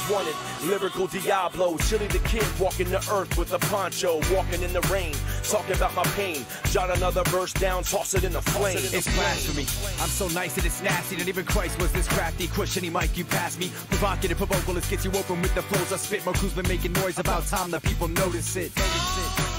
wanted. Lyrical Diablo, Chili the Kid walking the earth with a poncho, walking in the rain, talking about my pain. Jot another verse down, toss it in the flame. It's blasphemy. I'm so nice that it's nasty that even Christ was this crafty. Crush any mic you pass me. Provocative, vocalist gets you open with the flows I spit. More crew's been making noise about time that people notice it.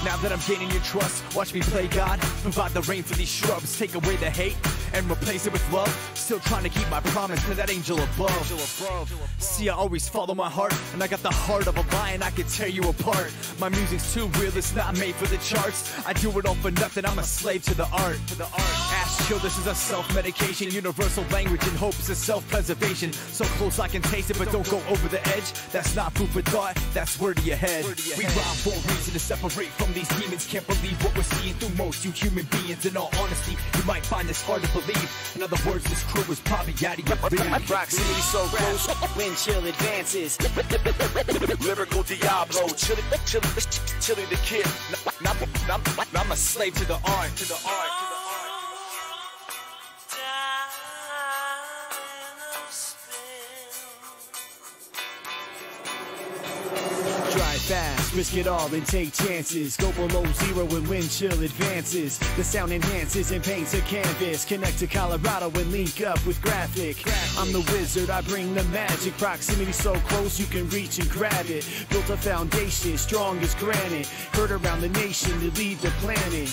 Now that I'm gaining your trust, watch me play God. Provide the rain for these shrubs. Take away the hate and replace it with love. Still trying to keep my promise to that angel above. See, I always follow my heart, and I got the heart of a lion. I can tear you apart. My music's too real, it's not made for the charts. I do it all for nothing, I'm a slave to the art. Ash chill, this is a self-medication. Universal language and hopes of self-preservation. So close I can taste it, but don't go over the edge. That's not food for thought, that's word to your head. We rhyme for a reason to separate from these demons. Can't believe what we're seeing through most you human beings. In all honesty, you might find this hard to believe. In other words, this crew is probably out of your league. Proximity so close, wind chill advances. Lyrical Diablo, Chili the Kid. I'm a slave to the art. Drive fast, risk it all and take chances. Go below zero when wind chill advances. The sound enhances and paints a canvas. Connect to Colorado and link up with graphic. I'm the wizard, I bring the magic. Proximity so close you can reach and grab it. Built a foundation, strong as granite. Heard around the nation to lead the planet.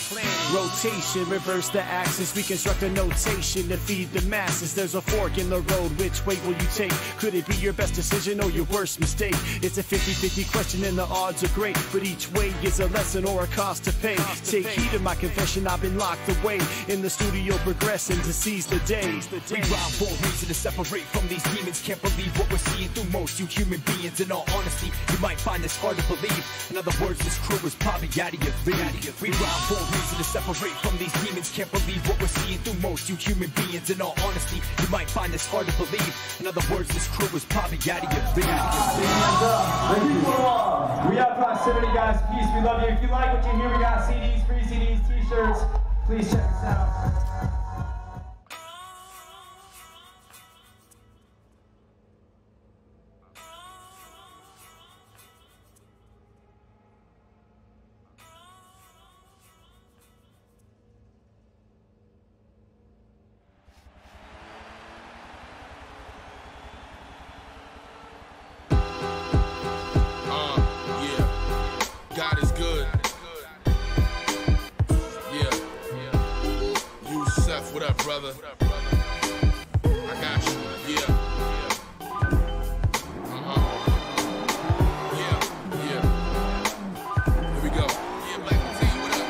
Rotation, reverse the axis. Reconstruct a notation to feed the masses. There's a fork in the road, which way will you take? Could it be your best decision or your worst mistake? It's a 50-50 question and the odds are great, but each way is a lesson or a cost to pay. Take heed of my confession, I've been locked away in the studio progressing to seize the day. We rhyme for a reason to separate from these demons. Can't believe what we're seeing through most you human beings. In all honesty, you might find this hard to believe. In other words, this crew is probably out of your league. We rhyme for a reason to separate from these demons. Can't believe what we're seeing through most you human beings. In all honesty, you might find this hard to believe. In other words, this crew is probably out of your league. We have proximity, guys. Peace. We love you. If you like what you hear, we got CDs, free CDs, T-shirts. Please check us out. God is good. Yeah. Yusef, what up, brother? I got you. Yeah. Yeah. Here we go. Yeah, Black Team, what up?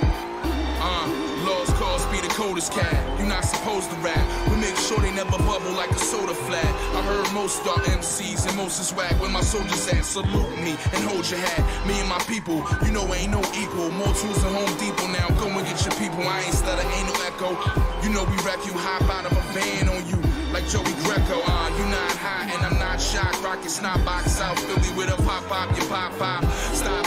Laws cause be the coldest cat. You're not supposed to rap. We make sure they never bubble like a soda flat. I heard most are MCs and most is whack. When my soldiers at, salute me and hold your hat. Me and my people, you know ain't no equal. More tools than Home Depot now. Go and get your people. I ain't stutter, ain't no echo. You know we wreck you, hop out of a van on you like Joey Greco. You not hot and I'm not shocked. Rocket snot box South Philly with a pop, you pop. Stop,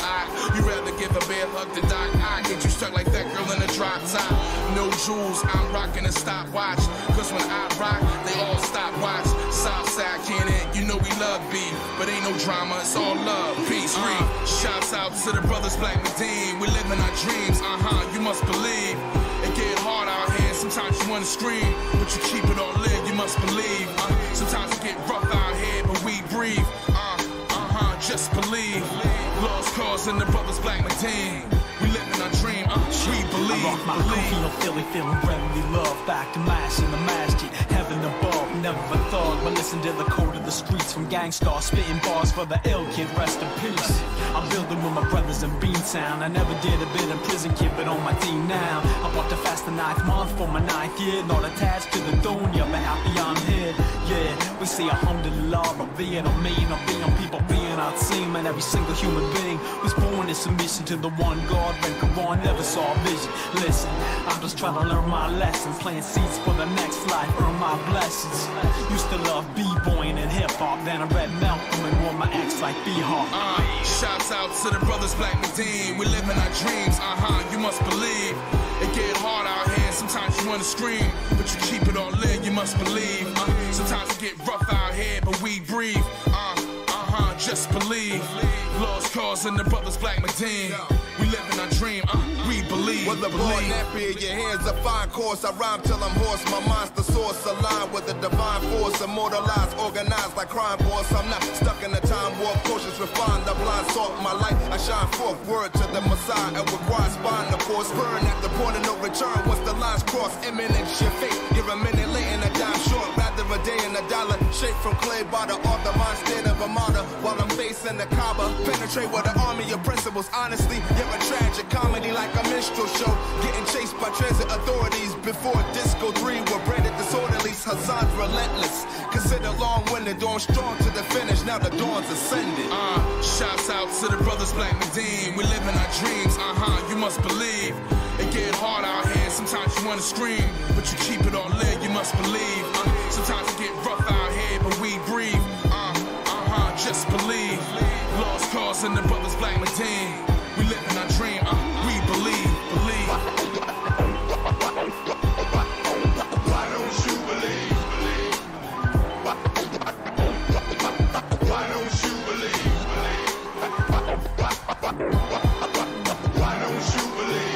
you rather give a bear hug to Doc. I get you stuck like that girl in a drop top. No jewels, I'm rocking a stopwatch. Cause when I rock, they all stop watch. Southside can't, you know we love B, but ain't no drama, it's all love. Peace, shouts out to the brothers Black Medine. We live in our dreams, you must believe. It get hard out here, sometimes you wanna scream, but you keep it all lit, you must believe. Sometimes it get rough out here, but we breathe. Just believe. Lost cause in the brothers Black Medine. We live in our dream, we believe. I rock my coffee, no Philly, feeling brotherly love. Back to mass in the masjid, heaven above. Never a thug, but listen to the code of the streets. From gangstar, spitting bars for the ill kid, rest in peace. I'm building with my brothers in Beantown. I never did a bit in prison, kid, but on my team now. I bought the fast the 9th month for my 9th year. Not attached to the dunya, but happy I'm here. Yeah, we say alhamdulillah, Rabbi on me, and Rabbi on people being our team. And every single human being was born in submission to the one God. When Quran never saw a vision. Listen, I'm just trying to learn my lessons, playing seeds for the next life, earn my blessings. Used to love b-boying and hip-hop, then I read Malcolm and wore my ex like B-Hawk. Shouts out to the brothers Black Medine. We live in our dreams, you must believe. It get hard out here, sometimes you wanna scream, but you keep it all lit, you must believe. Sometimes it get rough out here, but we breathe. Just just believe. Lost cause and the brothers Black Medine. We live in our dream, we believe. With the born nappy in your hands, a fine course. I rhyme till I'm hoarse. My monster source aligned with the divine force. Immortalized, organized like crime boss. I'm not stuck in a time warp. Cautious, refined, the blind salt. My light, I shine forth. Word to the Messiah and require spine. The force burn at the point of no return. Once the lines cross, imminent your fate. You're a minute late and a dime short. Rather a day and a dollar. Shaped from clay by the author. Mind stand of a martyr while I'm facing the Kaaba. Penetrate with an army of principles. Honestly, you're a tragic comedy like a minstrel show. Getting chased by transit authorities before Disco 3 were branded disorderlies. Hassan's relentless. Consider long-winded. Dawn strong to the finish. Now the dawn's ascended. Shouts out to the brothers Black Medine. We live in our dreams. You must believe. It get hard out here. Sometimes you wanna scream, but you keep it all lit. You must believe. Sometimes it get rough out here, but we breathe. Just believe. Lost cause and the brothers Black Medine. We live in our dream. We believe. Why don't you believe? Why don't you believe? Why don't you believe?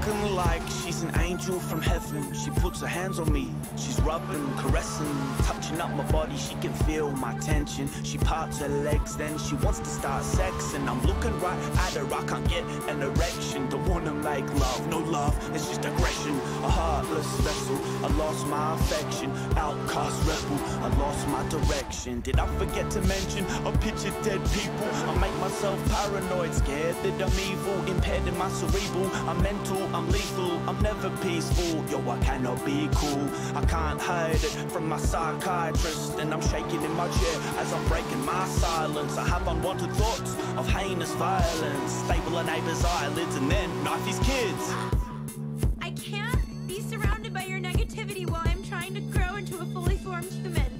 looking like she's an angel from heaven. She puts her hands on me, she's rubbing, caressing, touching up my body, she can feel my tension. She parts her legs, then she wants to start sex, and I'm looking right at her, I can't get an erection. Don't wanna make love, no love, it's just aggression. A heartless vessel, I lost my affection. Outcast rebel, I lost my direction. Did I forget to mention, I picture dead people. I make myself paranoid, scared that I'm evil, impaired in my cerebral. I'm mental, I'm lethal, I'm never peaceful. Yo, I cannot be cool, I can't hide it from my psychiatrist. And I'm shaking in my chair as I'm breaking my silence. I have unwanted thoughts of heinous violence. Staple a neighbor's eyelids and then knife his kids. I can't be surrounded by your negativity while I'm trying to grow into a fully formed human.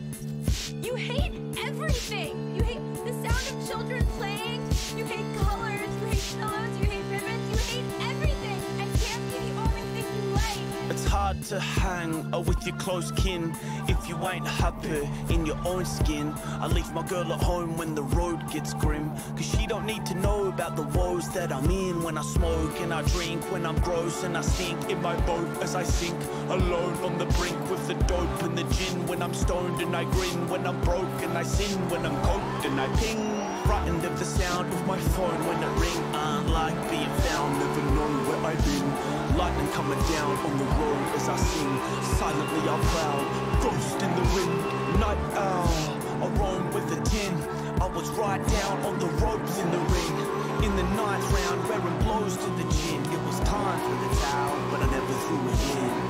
You hate everything. You hate the sound of children playing. You hate colors. You hate pillows. You hate ribbons. You hate everything. I can't be the only thing you like. It's hard to hang with your close kin if you ain't happy in your own skin. I leave my girl at home when the road gets grim, cause she don't need to know about the woes that I'm in. When I smoke and I drink, when I'm gross and I stink in my boat as I sink alone on the brink with the dope and the gin. When I'm stoned and I grin, when I'm broke and I sin, when I'm coked and I ping. Frightened of the sound of my phone when it ring. Unlike being found, never know where I've been. Lightning coming down on the road as I sing. Silently I prowl, ghost in the wind. Night owl, I roam with the tin. I was right down on the ropes in the ring. In the ninth round, wearing blows to the chin. It was time for the towel, but I never threw it in.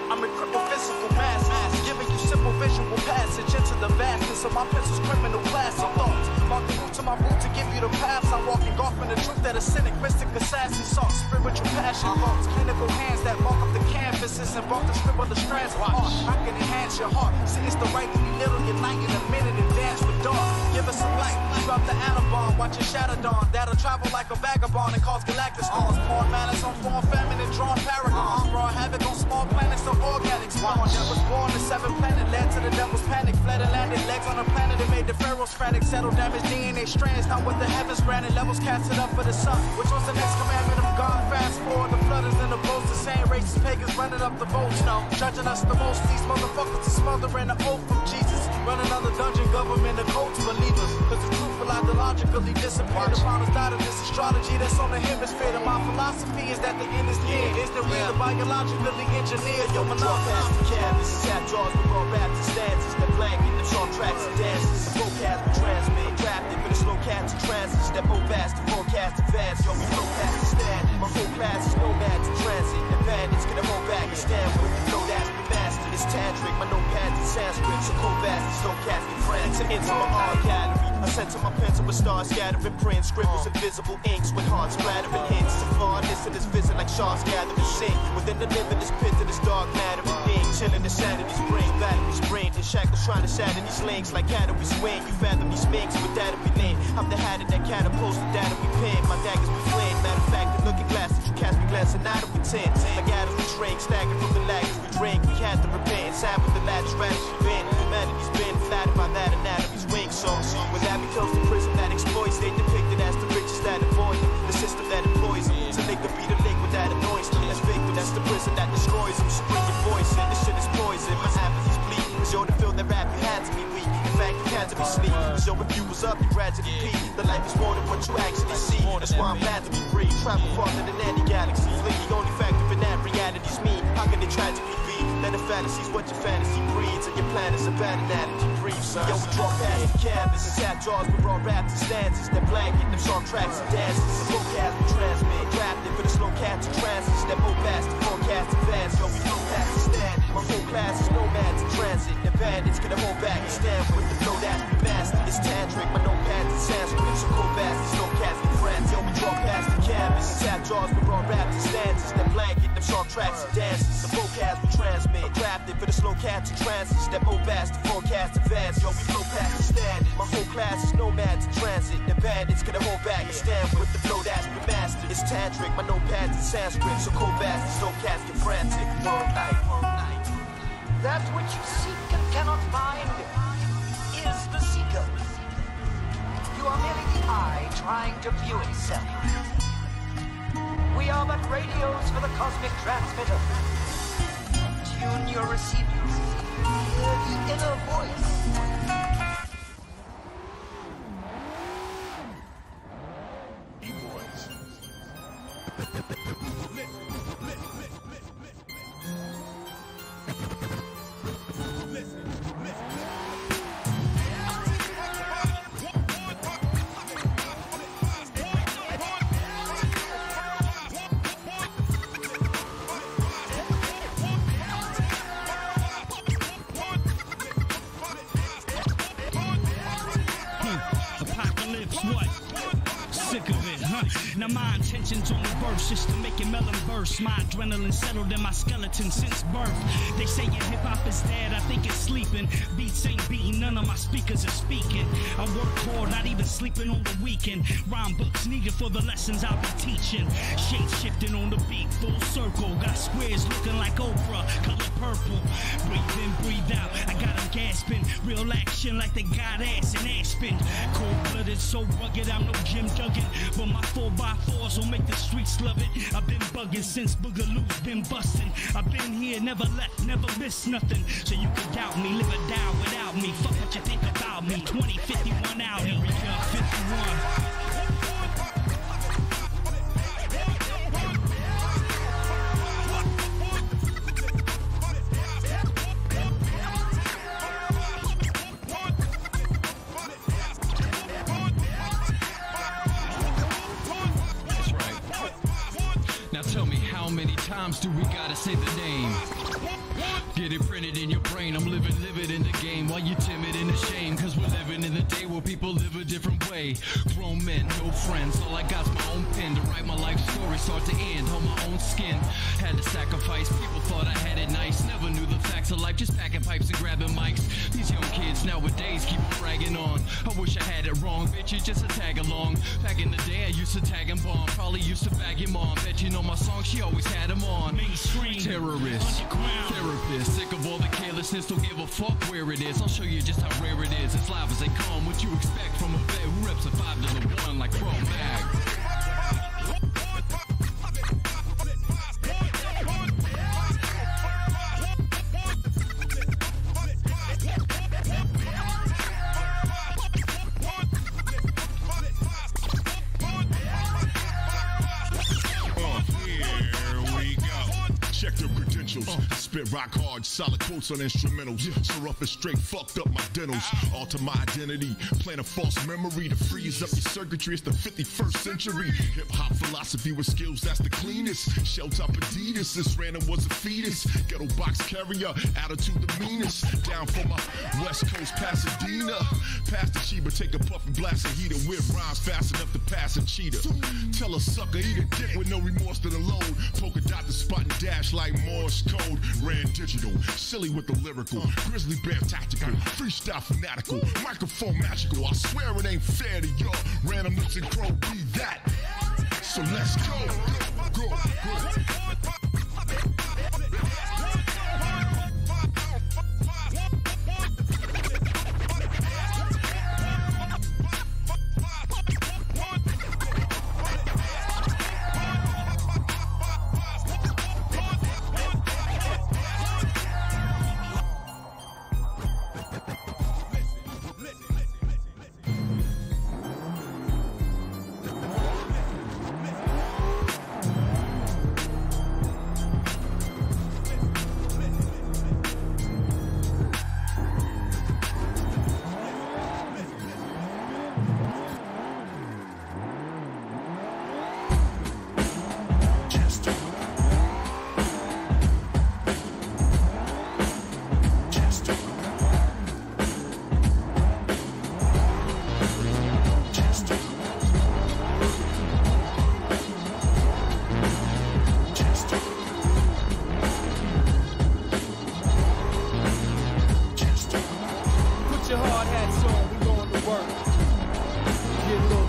I'm a cripple physical mass, giving you simple visual passage into the vastness of my pencil's criminal classic thoughts. Mark the route to my route to give you the paths. I'm walking off in the truth that a cynic, mystic, assassin sought. Spiritual passion thoughts, clinical hands that mark up the canvases and mark the strip of the strands of art. I can enhance your heart. See, it's the right to be little, unite in a minute and dance with dawn. Give us some light, drop the atom bomb, watch it shatter dawn. That'll travel like a vagabond and cause galactic storms. Pouring malice on foreign famine and drawn paragons. Raw havoc on small planets, so organic spawn. That was born the seventh planet, led to the devil's panic. Fled and landed legs on a planet that made the pharaohs frantic. Settled damaged DNA strands, not what the heavens granted. Levels casted up for the sun, which was the next commandment of God. Fast forward, the flooders and the boats, the same racist pagans running up the votes now. Judging us the most, these motherfuckers are smothering the oath from Jesus. Running another dungeon, government, the cults believe us. Cause the truth will ideologically disappear. The promise died of this astrology that's on the hemisphere. And my philosophy is that the end is near. Is that we are biologically engineered? Yo, my love past the canvas. Tap jaws with raw Baptist stances. That blanket, them short tracks and dances. Forecast we transmit. Drafted for the slow cats and transits. That move fast to forecast advance. Yo, we flow past the stand. My full class is nomad to transit. And bandits get a hold back and stand with the flow that's been mastered. It's tantric, my notepads in Sanskrit. So cold fast and slow cats get friends. And into my art gallery. I sent to my pencil with stars scattering prints, scribbles, invisible inks with hearts splattering hints. So far, listeners visit like sharks gathering sink. Within the limitless pit of this dark matter of being. Chilling the sanity's brain, batteries brain. And shackles trying to shatter these links like how do we swing? You fathom these minks with that we lean. I'm the hat that catapults the data we pin. My daggers be flame. Matter of fact, the looking glasses you cast me glancing out of pretend. Like atoms we shrink, stagger from the laggers we drink. We had to repent, side with the latch strategy been. Humanity's been flattered by that anatomy's wings. So when that becomes the prison that exploits, they depicted as the riches that avoid them. The system that employs them. So they could be the liquid that annoys them. As victim, that's the prison that destroys them. So bring your voice in, this shit is poison. My apathy's bleak. Cause yo, to feel that rap, you had to be weak. In fact, you had to be sleep. Cause yo, if you was up, you gradually peak. The life is more than what you actually see. That's why I'm glad to be free. Travel farther than any galaxy. Flee. The only factor in that reality's me. How can it tragically be that a fantasy's what your fantasy breeds? And your plan is a bad analogy brief, son. Yo, we draw past the canvas and tap jaws with raw raps and stanzas. That blanket, them song tracks and dances. The forecast we transmit. Drafted for the slow cats and transits. That move fast to forecast advance. Yo, we flow past the stand. My whole class is nomads in transit. And bandits gonna hold back and stand with the flow that's been mastered. It's tantric, my notepads in Sanskrit. So cold fast, slow cats and friends. Yo, we draw past the canvas and tap jaws with raw raps and stanzas. That blanket, them sharp tracks and dances. The vocals we transmit, crafted for the slow cats and trances that move fast to forecast advance. Yo, we flow past the standard. My whole class is nomads in transit. The bandits couldn't hold back and stand with the flow that's been mastered. It's tantric, my notepads in Sanskrit, so cold fast and slow cats get frantic. All night. That which you seek and cannot find is the seeker. You are merely the eye trying to view itself. We are but radios for the cosmic transmitter. Tune your receivers. Hear the inner voice. Now my intentions on the verse is to make your melon burst. My adrenaline settled in my skeleton since birth. They say your hip-hop is dead, I think it's sleeping. Beats ain't beating, none of my speakers are speaking. I work hard, not even sleeping on the weekend. Rhyme books needed for the lessons I'll be teaching. Shape shifting on the beat, full circle. Got squares looking like Oprah, color purple. Breathe in, breathe out, I got them gasping. Real action like they got ass in Aspen. Cold-blooded, so rugged, I'm no Jim Duggan. But my 4x4s will make the streets love it. I've been bugging since Boogaloo's been busting. I've been here, never left, never missed nothing. So you can doubt me, live or die without me. Fuck what you think about me. 2051 out, area 51. How many times do we gotta say the name? Get it printed in your brain. I'm living in the game while you're timid and ashamed. Cause we're living in the day where people live a different way. Grown men, no friends. All I got's my own pen to write my life story, start to end on my own skin. Had to sacrifice. People thought I had it nice. Never knew the facts of life. Just packing pipes and grabbing mics. These young kids nowadays keep bragging on. I wish I had it wrong. Bitch, you just a tag along. Back in the day, I used to tag and bomb. Probably used to bag your mom. Bet you know my song. She always had them on. Mainstream. Terrorist. Therapist. Sick of all the carelessness, don't give a fuck where it is. I'll show you just how rare it is. It's live as they come. What you expect from a vet who reps a 5 to the 1 like Pro Mag. Check your credentials. Spit rock hard, solid quotes on instrumentals. So rough and straight, fucked up my dentals. Alter my identity, plant a false memory to freeze up your circuitry. It's the 51st century. Hip hop philosophy with skills that's the cleanest. Shell top Adidas, this random was a fetus. Ghetto box carrier, attitude the meanest. Down for my West Coast Pasadena. Past the Chiba, take a puff and blast a heater. With rhymes fast enough to pass a cheater. Tell a sucker, eat a dick with no remorse to the load. Polka dot the spot and dash like Morse code. Ran digital, silly with the lyrical. Grizzly bear tactical, freestyle fanatical. Microphone magical, I swear it ain't fair to y'all. Randomness and crow be that. So let's go.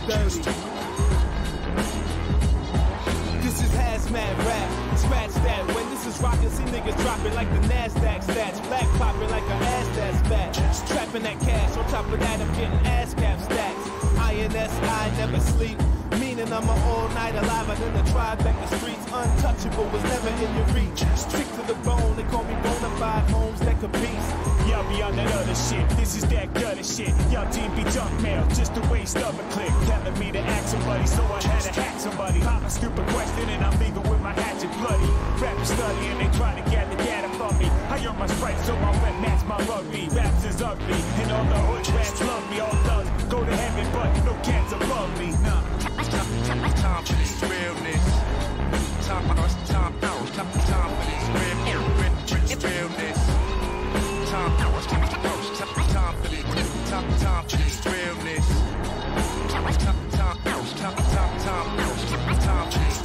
dirty. This is hazmat rap, scratch that. When this is rockin', see niggas dropping like the NASDAQ stats. Black popping like a ass that's fat. Strapping that cash, on top of that I'm getting ass cap stacks. INS, I never sleep. Meaning I'm an all-nighter live and in the Tribeca streets. Untouchable was never in your reach. Stick to the bone, they call me bonafide homes that compete. Y'all be on that other shit, this is that gutter shit. Y'all DB junk mail, just to waste of a click. Telling me to ask somebody, so I had to hack somebody. Pop a stupid question and I'm leaving with my hatchet bloody. Rappers study and they try to gather data from me. I earn my stripes so my rep match my rugby. Raps is ugly, and all the hood rats love me. All thugs go to heaven, but no cats above me. Nah. Time for this realness. Time for this realness. Time for this realness. Time for this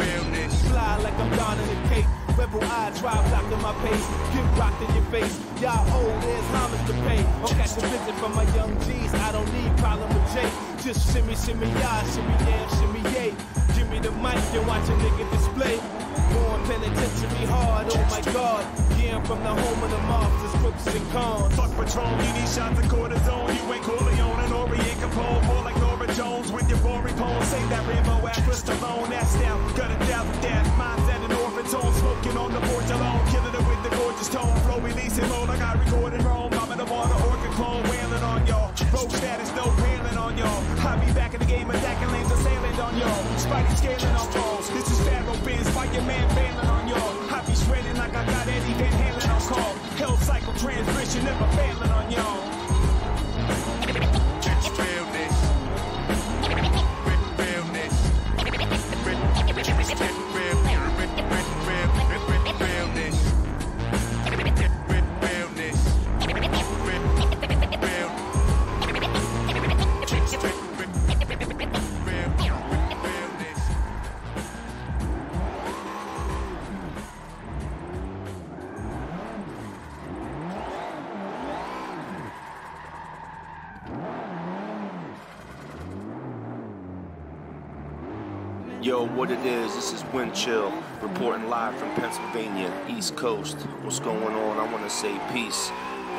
realness. Fly like I'm Don in the Cape. Rebel eye, drive locked in my pace. Get rocked in your face. Y'all old, there's homage to pay. I'll catch a visit from my young G's. I don't need problem with Jay. Just shimmy, shimmy, y'all, shimmy, damn, shimmy, yay. Give me the mic and watch a nigga display. Going penitentiary hard, oh my god. Yeah, I'm from the home of the mobsters, crooks and cons. Fuck Patron, you need shots of cortisone. You ain't Corleone and Ori ain't Capone. More like Nora Jones with your boring poems. Say that Rambo after Stallone, that's down. Got it down with that. Mine's at an orphan tone. Smoking on the porch alone. Killing it with the gorgeous tone. Flow releasing low like I recorded Rome. I'm in the water, orchid clone, wailing on y'all. Road status, no railing on y'all. I be back in the game, attacking lanes, assailing on y'all. Spidey scaling on balls. This is Pharaoh Biz, fireman bailing on y'all. I be shredding like I got Eddie Van Halen on call. Hell cycle transmission, never failing on y'all. Realness. Realness. Yo, what it is, this is Wind Chill, reporting live from Pennsylvania, East Coast. What's going on? I want to say peace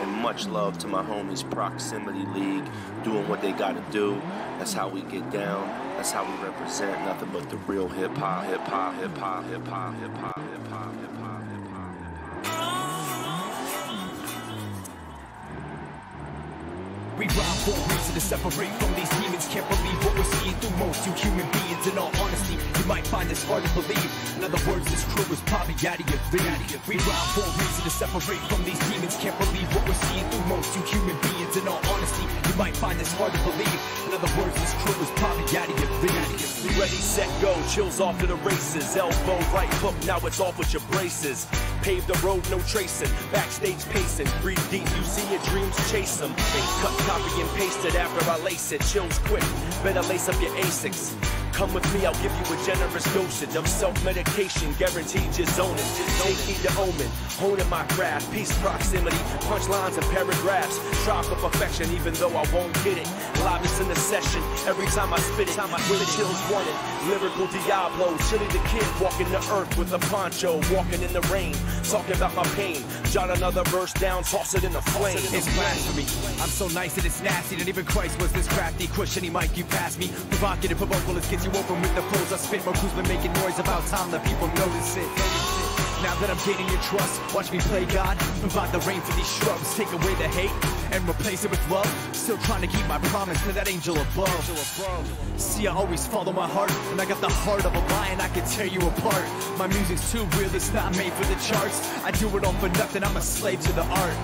and much love to my homies Proximity League, doing what they got to do. That's how we get down. That's how we represent nothing but the real hip-hop, hip-hop, hip-hop, hip-hop, hip-hop, hip-hop, hip-hop. We rhyme for a reason to separate from these demons. Can't believe what we're seeing through most you human beings. In all honesty, you might find this hard to believe. In other words, this crew is probably out of your league. We rhyme for a reason to separate from these demons. Can't believe what we're seeing through most you human beings. In all honesty, you might find this hard to believe. In other words, this crew is probably out of your league. Ready, set, go, chills off to the races. Elbow, right hook, now it's off with your braces. Pave the road, no tracing. Backstage pacing. Breathe deep, you see your dreams, chase them. Face cut, copy and paste it after I lace it. Chills quick, better lace up your Asics. Come with me, I'll give you a generous dosage of self-medication, guaranteed just own it. Take heed to omen, honing my craft, peace, proximity, punchlines and paragraphs. Strive for perfection, even though I won't get it. Liveness in the session, every time I spit it, where the chills want it. Lyrical Diablo, Chili the Kid, walking the earth with a poncho, walking in the rain, talking about my pain. Jot another verse down, toss it in the flame. It's blasphemy. I'm so nice that it's nasty. Not even Christ was this crafty. Push any mic you pass me. Provocative, vocalist gets you open with the flows I spit. My crew's been making noise about time that people notice it. Now that I'm gaining your trust, watch me play God. Provide the rain for these shrubs. Take away the hate and replace it with love. Still trying to keep my promise to that angel above. See, I always follow my heart, and I got the heart of a lion. I can tear you apart. My music's too real, it's not made for the charts. I do it all for nothing, I'm a slave to the art.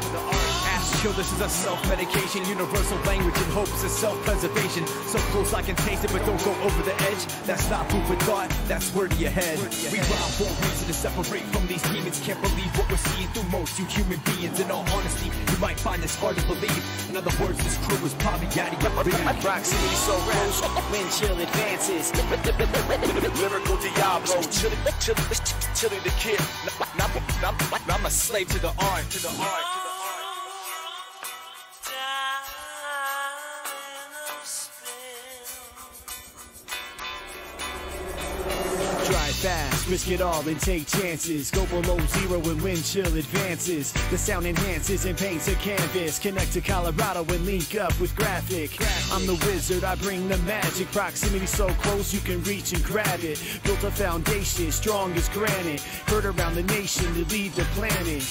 Ask chill, this is a self-medication. Universal language and hopes of self-preservation. So close I can taste it, but don't go over the edge. That's not food for thought, that's word to your head. We rhyme for a reason to separate from these demons. Can't believe what we're seeing through most you human beings. In all honesty, you might find this hard to believe. In other words, this crew is probably out of your league. Proximity so close, when chill advances. Lyrical Diablo, Chili the Kid. I'm a slave to the art, Drive fast, risk it all and take chances. Go below zero when wind chill advances. The sound enhances and paints a canvas. Connect to Colorado and link up with graphic. I'm the wizard, I bring the magic. Proximity so close you can reach and grab it. Built a foundation, strong as granite. Heard around the nation to lead the planet.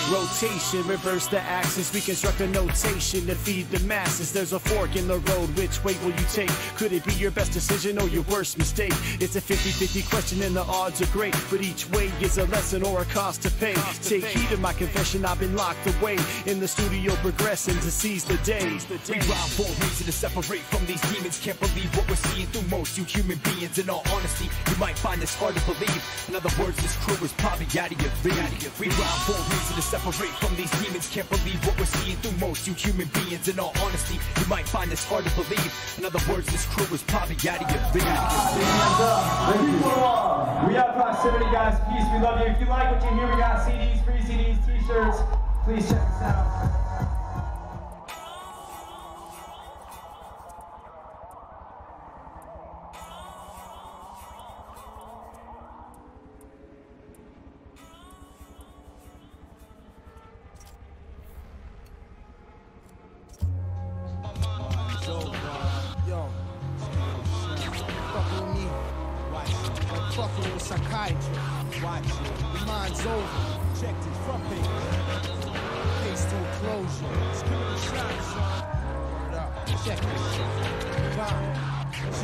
Rotation, reverse the axis. Reconstruct a notation to feed the masses. There's a fork in the road, which way will you take? Could it be your best decision or your worst mistake? It's a 50-50 question and the odds are great, but each way is a lesson or a cost to pay. Take heed of my confession, I've been locked away in the studio progressing to seize the day. We rhyme for a reason to separate from these demons. Can't believe what we're seeing through most you human beings. In all honesty, you might find this hard to believe. In other words, this crew is probably out of your league. We rhyme for a reason to separate from these demons. Can't believe what we're seeing through most you human beings. In all honesty, you might find this hard to believe. In other words, this crew is probably out of your league. We have proximity, guys. Peace, we love you. If you like what you hear, we got CDs, free CDs, t-shirts. Please check us out. Psychiatrist, watch it. The mind's over. Checked it from paper. Case to closure. It's coming to shine, son. Word up. Check this shit. Bomb. It's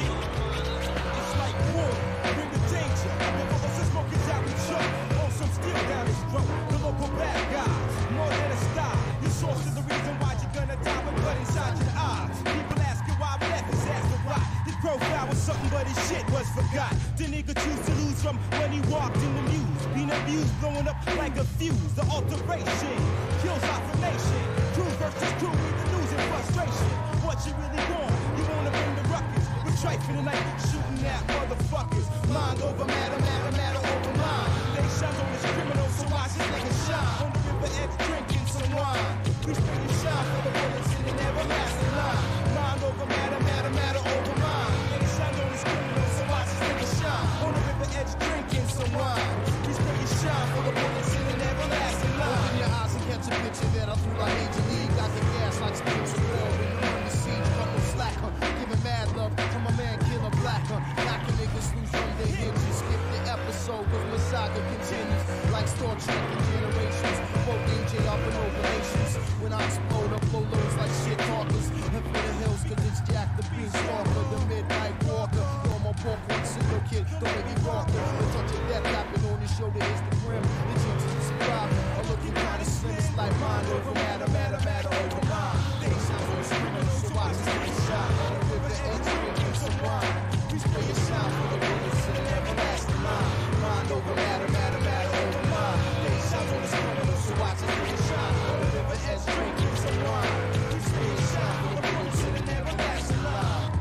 like war. Bring the danger. Never was a smoking down the truck. On some steel down his throat. The local bad guys. More than a star. Your source is the reason why you're gonna die with blood inside your eyes. People asking why we left his ass to rot. His profile was something, but his shit was forgot. The nigga choose to lose from when he walked in the muse. Being abused, blowing up like a fuse. The alteration kills affirmation. Crew versus crew, either losing frustration. What you really want? You wanna bring the ruckus? We're trifling tonight, shooting at motherfuckers. Mind over matter, matter, matter over mind. They shine on this criminal, so watch this nigga shine. On the river edge, drinking some wine. We spin and shine for the bullets in an everlasting line. Mind over matter, matter, matter over mind. They shine on this criminal, so watch this nigga shine. On the river edge, drinking some wine. We spin and shine for the bullets in an everlasting line. Open your eyes and catch a picture that I threw like Major League. I can gas like spiritual war. When you're on the siege, couple slacker. Giving mad love to my man Killer Blacker. Knocking niggas loose from their hinges. Skip the episode, cause my saga continues. Like Star Trek and Generations. Both DJ up in operations. When I explode, I blow loads like shit talkers. Head for the hills, cause it's Jack the Beanstalker. The Midnight Walker. Normal pork, one single kid. Don't make it walker. The touch of death tapping on his shoulder is the grim. The chances to survive are looking kinda slim. It's like mind over matter, matter, matter over mind. They sound on screaming, so watch this nigga shot. On the river edge, drinking some wine. We spray a sound for the bullets in an everlasting line. Mind over matter, matter, matter over mind. They sound on screaming, so watch this nigga shot. On the river edge, drinking some wine. We spray a sound for the bullets in an everlasting line.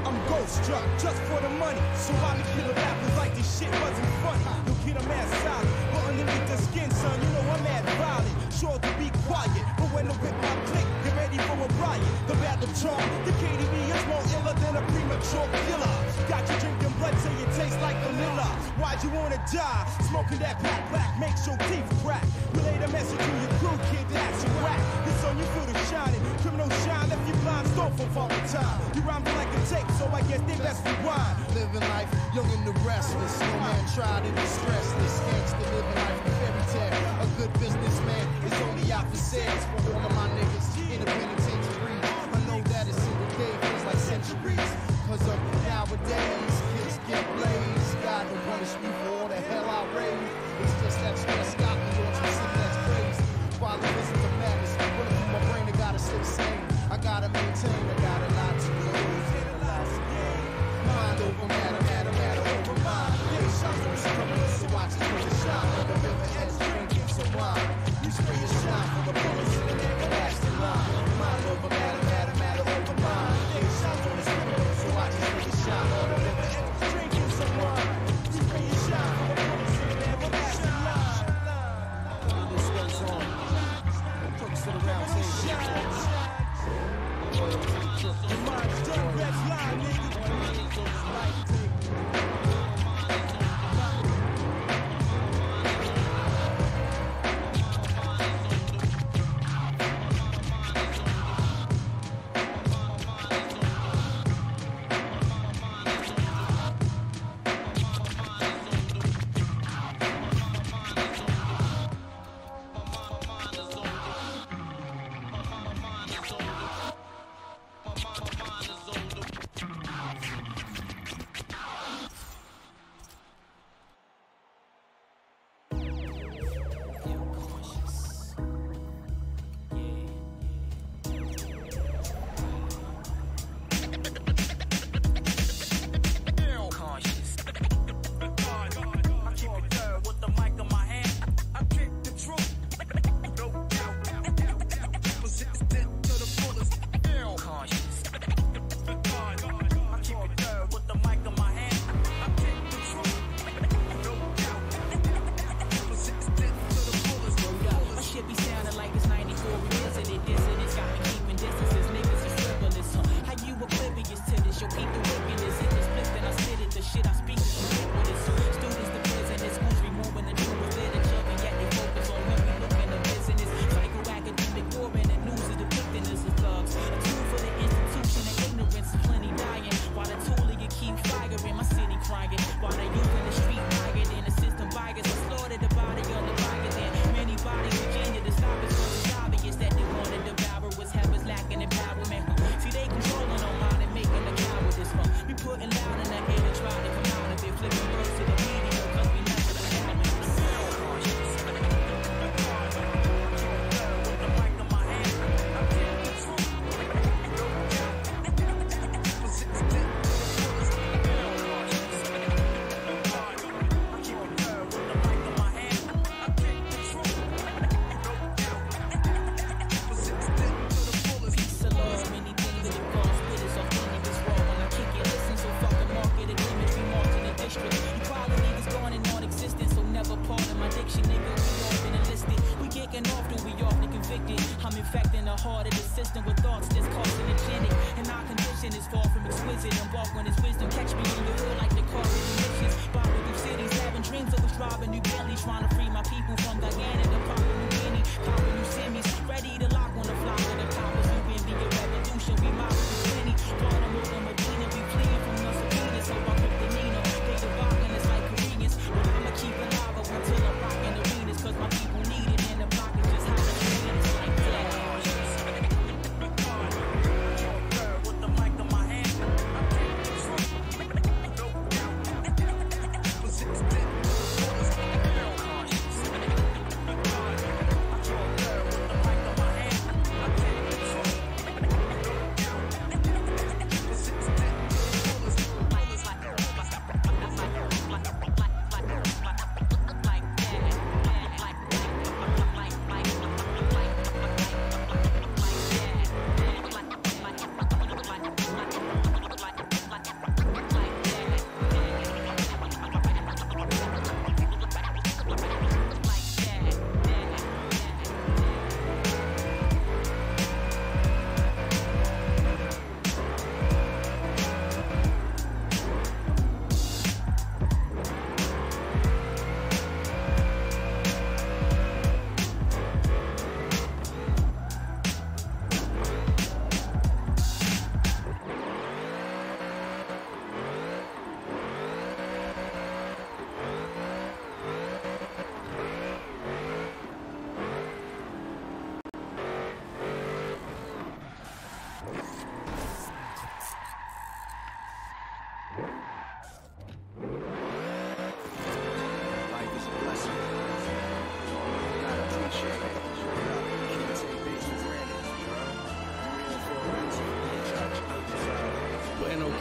I'm ghost struck just for the money, so I be killing rappers like this shit wasn't funny. You'll get a mad solid, but underneath the skin, son, you know I'm mad violent. Sure to be quiet, but when the whip I click, get ready for a riot. The battle charm, the KDB is more iller than a premature killer. Got you drinking blood till you taste like vanilla. Why'd you wanna die? Smoking that black makes your teeth crack. Relay the message to your crew, kid, that's a whack. This on you feel the shining, criminal shine, left you blind, stole for all the time. You rhymed like a tape, so I guess they best rewind. Living life, young and the restless. No man tried to distress this. Gangsta living life, a fairy tale. A good businessman is only out for sales. For all of my niggas in the penitentiary, I know that a single day feels like centuries. Cause of nowadays, kids get blazed. God don't punish me for all the hell I raised. It's just that stress got me on some shit that's crazy. While it isn't a madness, running through my brain, I gotta stay sane. I gotta maintain, I got a lot to lose. Mind over matter, matter, matter over mind. They shots on the criminals, so watch it for the shot. On the river edge, drinking some wine. You spray a shot for the bullets in an everlasting line. Mind over matter, matter, matter over mind. They shots on the criminals, so watch it for the shot. On the river edge, drinking some wine. You spray a shot for the bullets in an everlasting line. This goes on. The crooks to the round table. The mind's done, red line, nigga.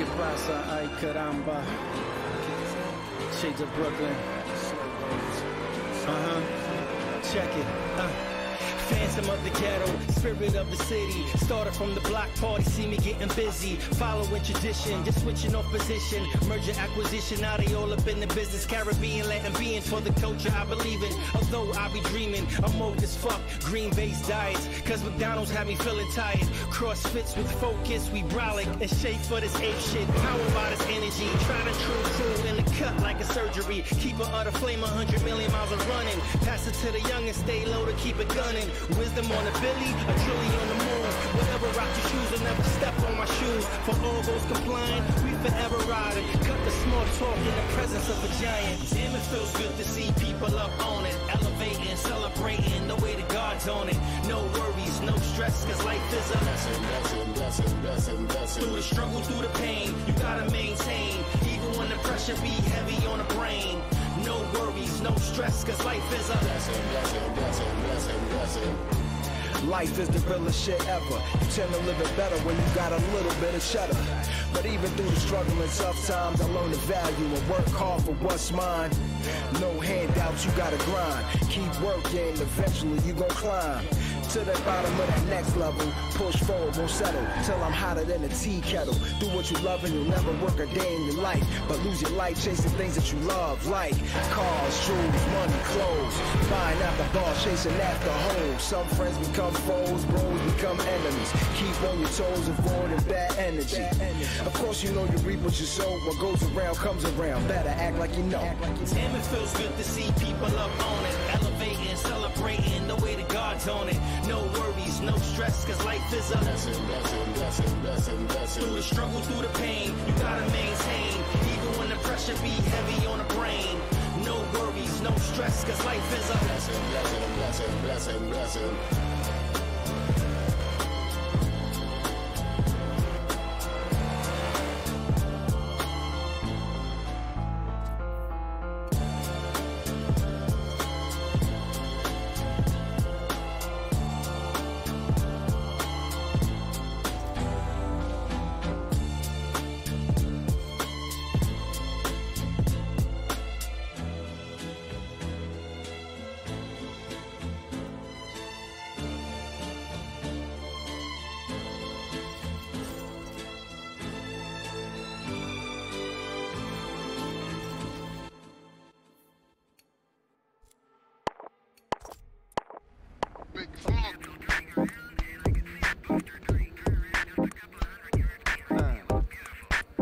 ¿Qué pasa? Ay caramba. Shades of Brooklyn. Check it. Phantom of the ghetto, spirit of the city. Started from the block party, see me getting busy. Following tradition, just switching off position. Merger acquisition, now they all up in the business. Caribbean, Latin being for the culture I believe in. Although I be dreaming, I'm woke as fuck. Green-based diets, cause McDonald's had me feeling tired. Crossfits with focus, we brolic. In shape for this ape shit, powered by this energy. Try to true in the cut like a surgery. Keep it utter flame, 100 million miles of running. Pass it to the young and stay low to keep it gunning. Wisdom on the Billy, a trillion on the moon. Whatever rock your shoes will never step on my shoes. For all those complying, we forever riding. Cut the small talk in the presence of a giant. Damn, it feels good to see people up on it. Elevating, celebrating, the way the God's on it. No worries, no stress, cause life is a lesson. Through the struggle, through the pain, you gotta maintain. Even when the pressure be heavy on the brain. No worries, no stress, cause life is a lesson. Life is the realest shit ever. You tend to live it better when you got a little bit of cheddar. But even through the struggle and tough times, I learned the value and work hard for what's mine. No handouts, you gotta grind. Keep working, eventually you gon' climb to the bottom of that next level. Push forward, won't settle till I'm hotter than a tea kettle. Do what you love and you'll never work a day in your life, but lose your life chasing things that you love, like cars, shoes, money, clothes. Buying out the bar, chasing after hoes. Some friends become foes, bros become enemies. Keep on your toes, avoiding bad energy. Of course you know you reap what you sow. What goes around comes around. Better act like you know. Damn, it feels good to see people up on it. Elevating, celebrating, the way the God's on it. No worries, no stress, cause life is a lesson. Through the struggle, through the pain, you gotta maintain. Even when the pressure be heavy on the brain. No worries, no stress, cause life is a lesson.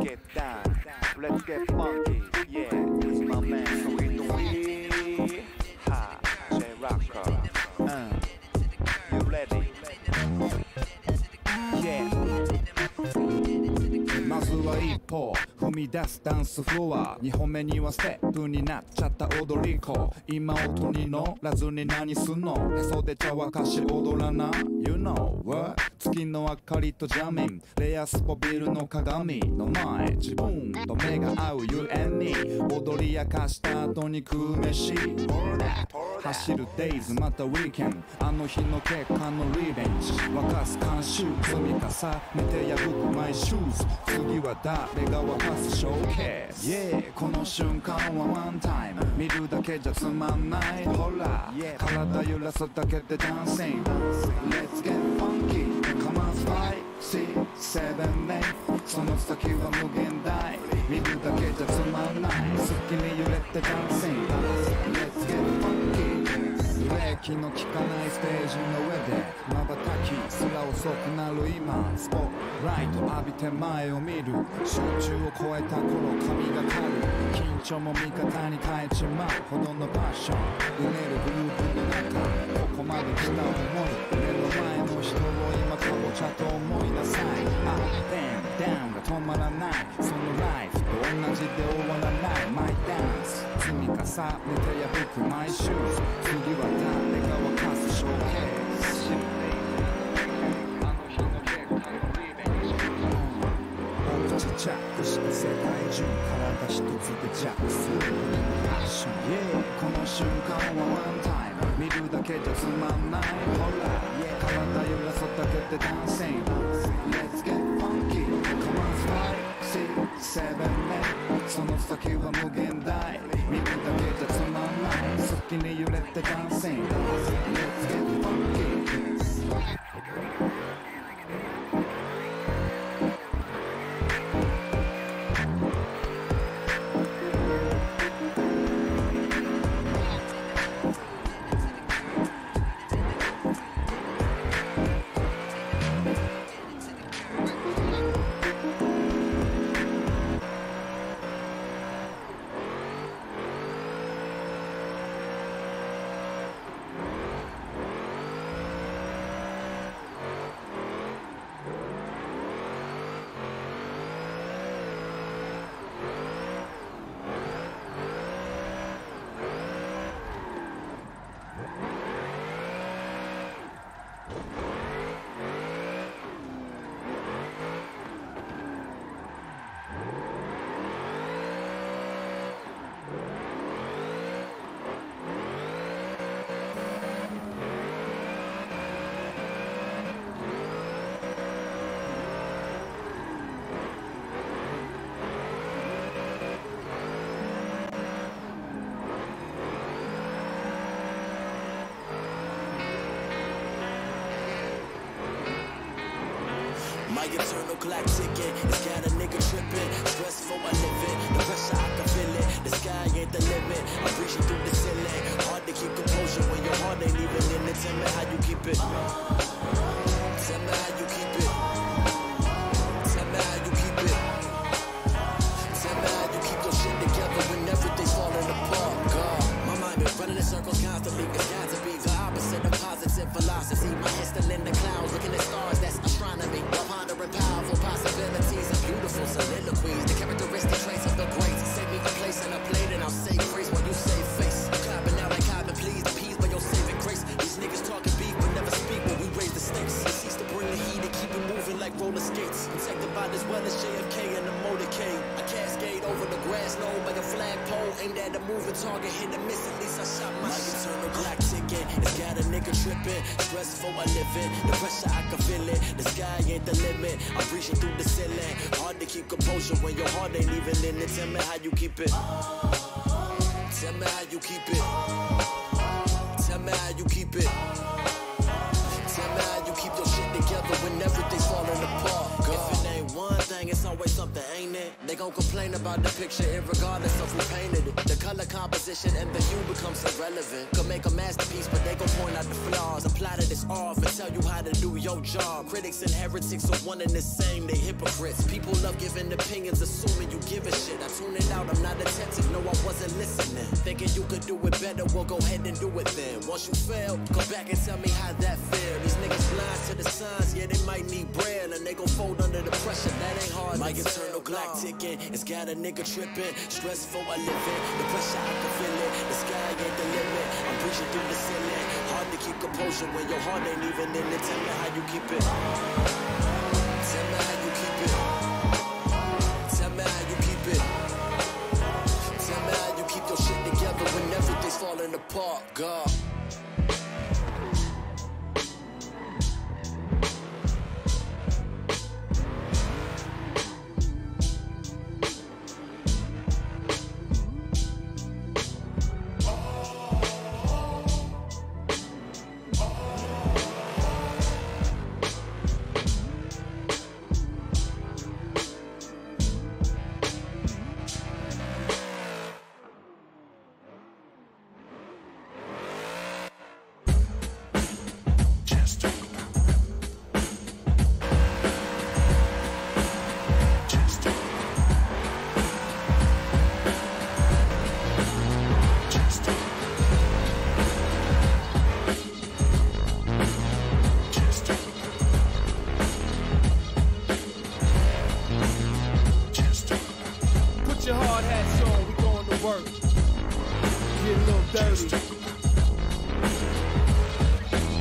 Get down, let's get funky, yeah, this is my man, Sweet Ha, J-Rocker, you ready? Yeah. まずは一歩踏み出すダンスフロア2歩目にはステップになっちゃった踊り子今音に乗らずに何すんのへそで茶沸かし踊らな You know what 月の明かりとジャミンレアスポビルの鏡の前自分と目が合う You and me 踊り明かした後に食う飯走る days また weekend あの日の結果のリベンジ沸かす監修積み重ねて破くマイシューズ次は誰が沸かすショーケース Yeah この瞬間はワンタイム見るだけじゃつまんないほら体揺らすだけでダンシング Let's get funky Come on 5, 6, 7, 8その先は無限大見るだけじゃつまんない好きに揺れてダンシング Let's get funky ブレーキの効かないステージの上で瞬きすら遅くなる今スポットライト浴びて前を見る集中を超えた頃髪がかる緊張も味方に変えちまうほどのパッションうねるグループの中ここまで来た思い目の前の人を今かぼちゃと思いなさい Up and down が止まらないそのライフと同じで終わらないマイダンス積み重ねて破くマイシューズ次は誰が沸かすショーケースお口チャックして世界中体一つでジャックするパッション Yeah この瞬間はワンタイム見るだけじゃつまんないほら体揺らすだけでダンシング Let's get funky Come on 5, 6気に揺れてダンシング Let's get funky My eternal clock ticking, it's got a nigga tripping. Stressful, I live it. The pressure, I can feel it. The sky ain't the limit. I'm reaching through the ceiling. Hard to keep composure when your heart ain't even in it. Tell me how you keep it. Tell me how you keep it. Tell me how you keep it. Tell me how you keep your shit together when everything's falling apart. God, my mind been running in circles constantly. It's got to be the opposite of positive philosophy. My head still in the clouds, looking at stars. That's astronomy. Powerful possibilities and beautiful soliloquies. The characteristic traits of the greats. Save me a place and a plate and I'll say grace while you say face. I'm clapping out like I've been pleased, appeased by your saving grace. These niggas talking beef but never speak when we raise the stakes. Cease to bring the heat and keep it moving like roller skates. Protected by as well as JFK and the motorcade. I cascade over the grass known by a flagpole. Aimed at a moving target, hit and miss. At least I shot my eternal clock ticking. It's got a nigga tripping. Stressful, I live it. The pressure, I can feel it. The sky ain't the limit. I'm reaching through the ceiling. Hard to keep composure when your heart ain't even in it. Tell me how you keep it. Tell me how you keep it. Tell me how you keep it. Tell me how you keep your shit together when everything's falling apart. If it ain't one thing, it's always something, ain't it? They gon' complain about the picture irregardless of who painted it. The color composition and the hue becomes irrelevant. Could make a masterpiece, but they gon' point out the flaws. Apply to this art and tell you how to do your job. Critics and heretics are one and the same, they hypocrites. People love giving opinions, assuming you give a shit. I tune it out, I'm not attentive, no I wasn't listening. Thinking you could do it better, well go ahead and do it then. Once you fail, come back and tell me how that feel. These niggas blind to the signs, yeah they might need braille. And they gon' fold under the pressure, that ain't hard. My eternal clock ticking, it's got a nigga tripping. Stressful, I live it. The pressure, I can feel it. The sky ain't the limit. I'm reaching through the ceiling. Hard to keep composure when your heart ain't even in it. Tell me how you keep it. Tell me how you keep it. Tell me how you keep it. Tell me how you keep your shit together when everything's falling apart. God.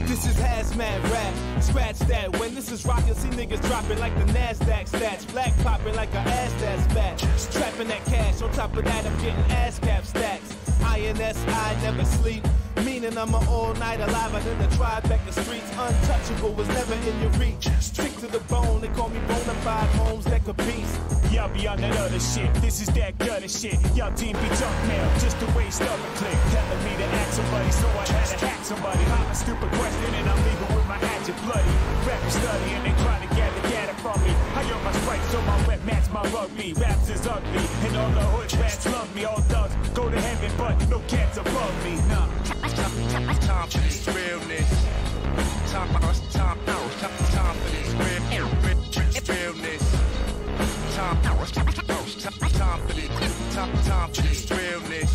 This is hazmat rap, scratch that. When this is rockin', see niggas dropping like the NASDAQ stats. Black popping like a ass that's fat. Trapping that cash, on top of that I'm getting ASCAP stacks. INS, I never sleep. Meaning I'm an all-nighter live out in the Tribeca streets. Untouchable was never in your reach. Stick to the bone, they call me bona fide homes that could beast. Y'all be on that other shit. This is that gutter shit. Y'all team be junk mail just to waste up a click. Telling me to ask somebody, so I had to hack somebody. I'm a stupid question and I'm leaving with my hatchet bloody. Rappers study and they try to gather data from me. I earn my stripes so my rep match my rugby. Raps is ugly and all the hood rats love me. All thugs go to heaven but no cats above me. Nah. Time for this realness. Time for this realness. Time for this realness. Time for this realness.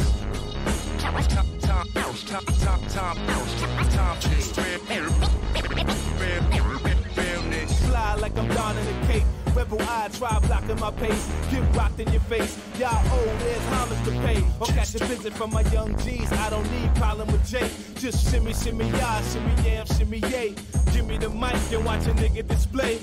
Fly like I'm down in the Cape. Rebel eye, try blocking my pace. Get rocked in your face. Y'all old, there's homage to pay. Or catch a visit from my young G's. I don't need problem with Jake. Just shimmy, shimmy, y'all, shimmy, yam, shimmy, yay. Give me the mic and watch a nigga display.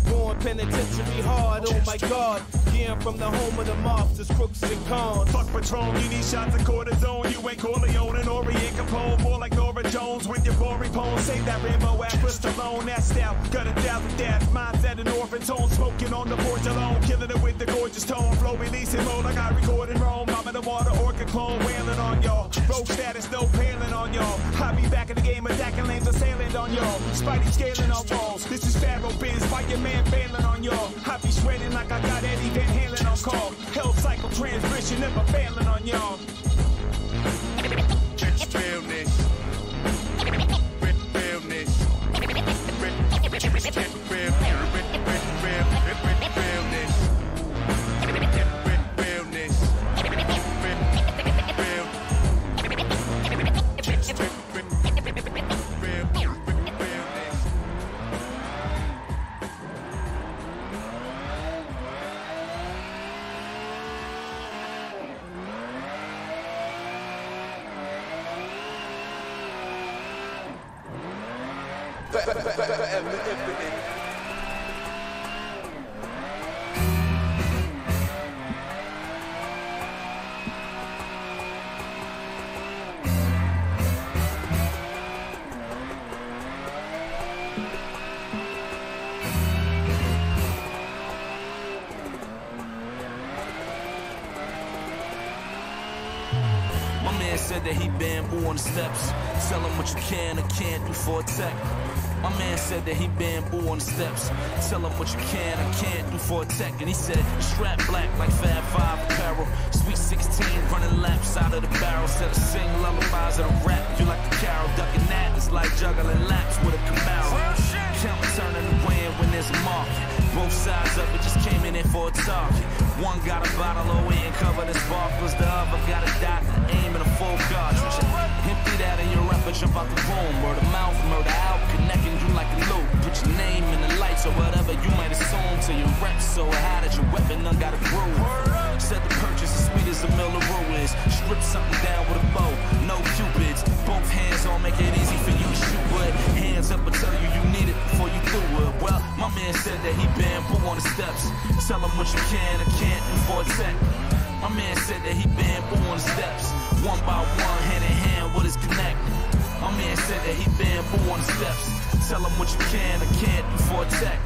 Born penitentiary hard, oh my god. Yeah, I'm from the home of the mobsters, crooks and cons. Fuck Patron, you need shots of cortisone. You ain't Corleone and Ori ain't Capone. More like Nora Jones with your boring poems. Save that rainbow after Stallone. That style, got a doubt of death. Mindset and orphan tone. Smoking on the porch alone. Killing it with the gorgeous tone. Flow releasing mode like I record in Rome. I'm in the water, orchid clone. Wailing on y'all. Rogue status, no paling on y'all. I be back in the game, attacking lanes, assailing on y'all. Spidey scaling on walls. This is Pharaoh Biz. Fight your man. Bailing on y'all, I be shredding like I got Eddie Van Halen on call. Hell cycle transmission, never failing on y'all. Realness. Realness. Said that he bamboo on the steps. Tell him what you can or can't do for a tech. My man said that he bamboo on the steps. Tell him what you can or can't do for a tech. And he said, strap black like Fab 5 apparel. Sweet 16 running laps out of the barrel. Said to sing lullabies of the rap. You like the carol, ducking that. It's like juggling laps with a Camaro. Count turning the wind when there's a market. Both sides of it just came in there for a target. One got a bottle of weed and covered in sparklers. The other got a dot, aim and a full cartridge. Empty that in your rep and jump out the room. Word of mouth, murder out, connecting you like a loop. Put your name in the lights or whatever you might assume to your rep. So how did your weapon done got a groove? Said the purchase as sweet as a mill of ruins. Strip something down with a bow, no cupids. Both hands on, make it easy for you to shoot with. Hands up and tell you you need it before you through it. Well, my man said that he bamboo on the steps. Tell him what you can or can't do for a tech. My man said that he bamboo on the steps. One by one, hand in hand with his connect. My man said that he bamboo on the steps. Tell him what you can or can't do for a tech.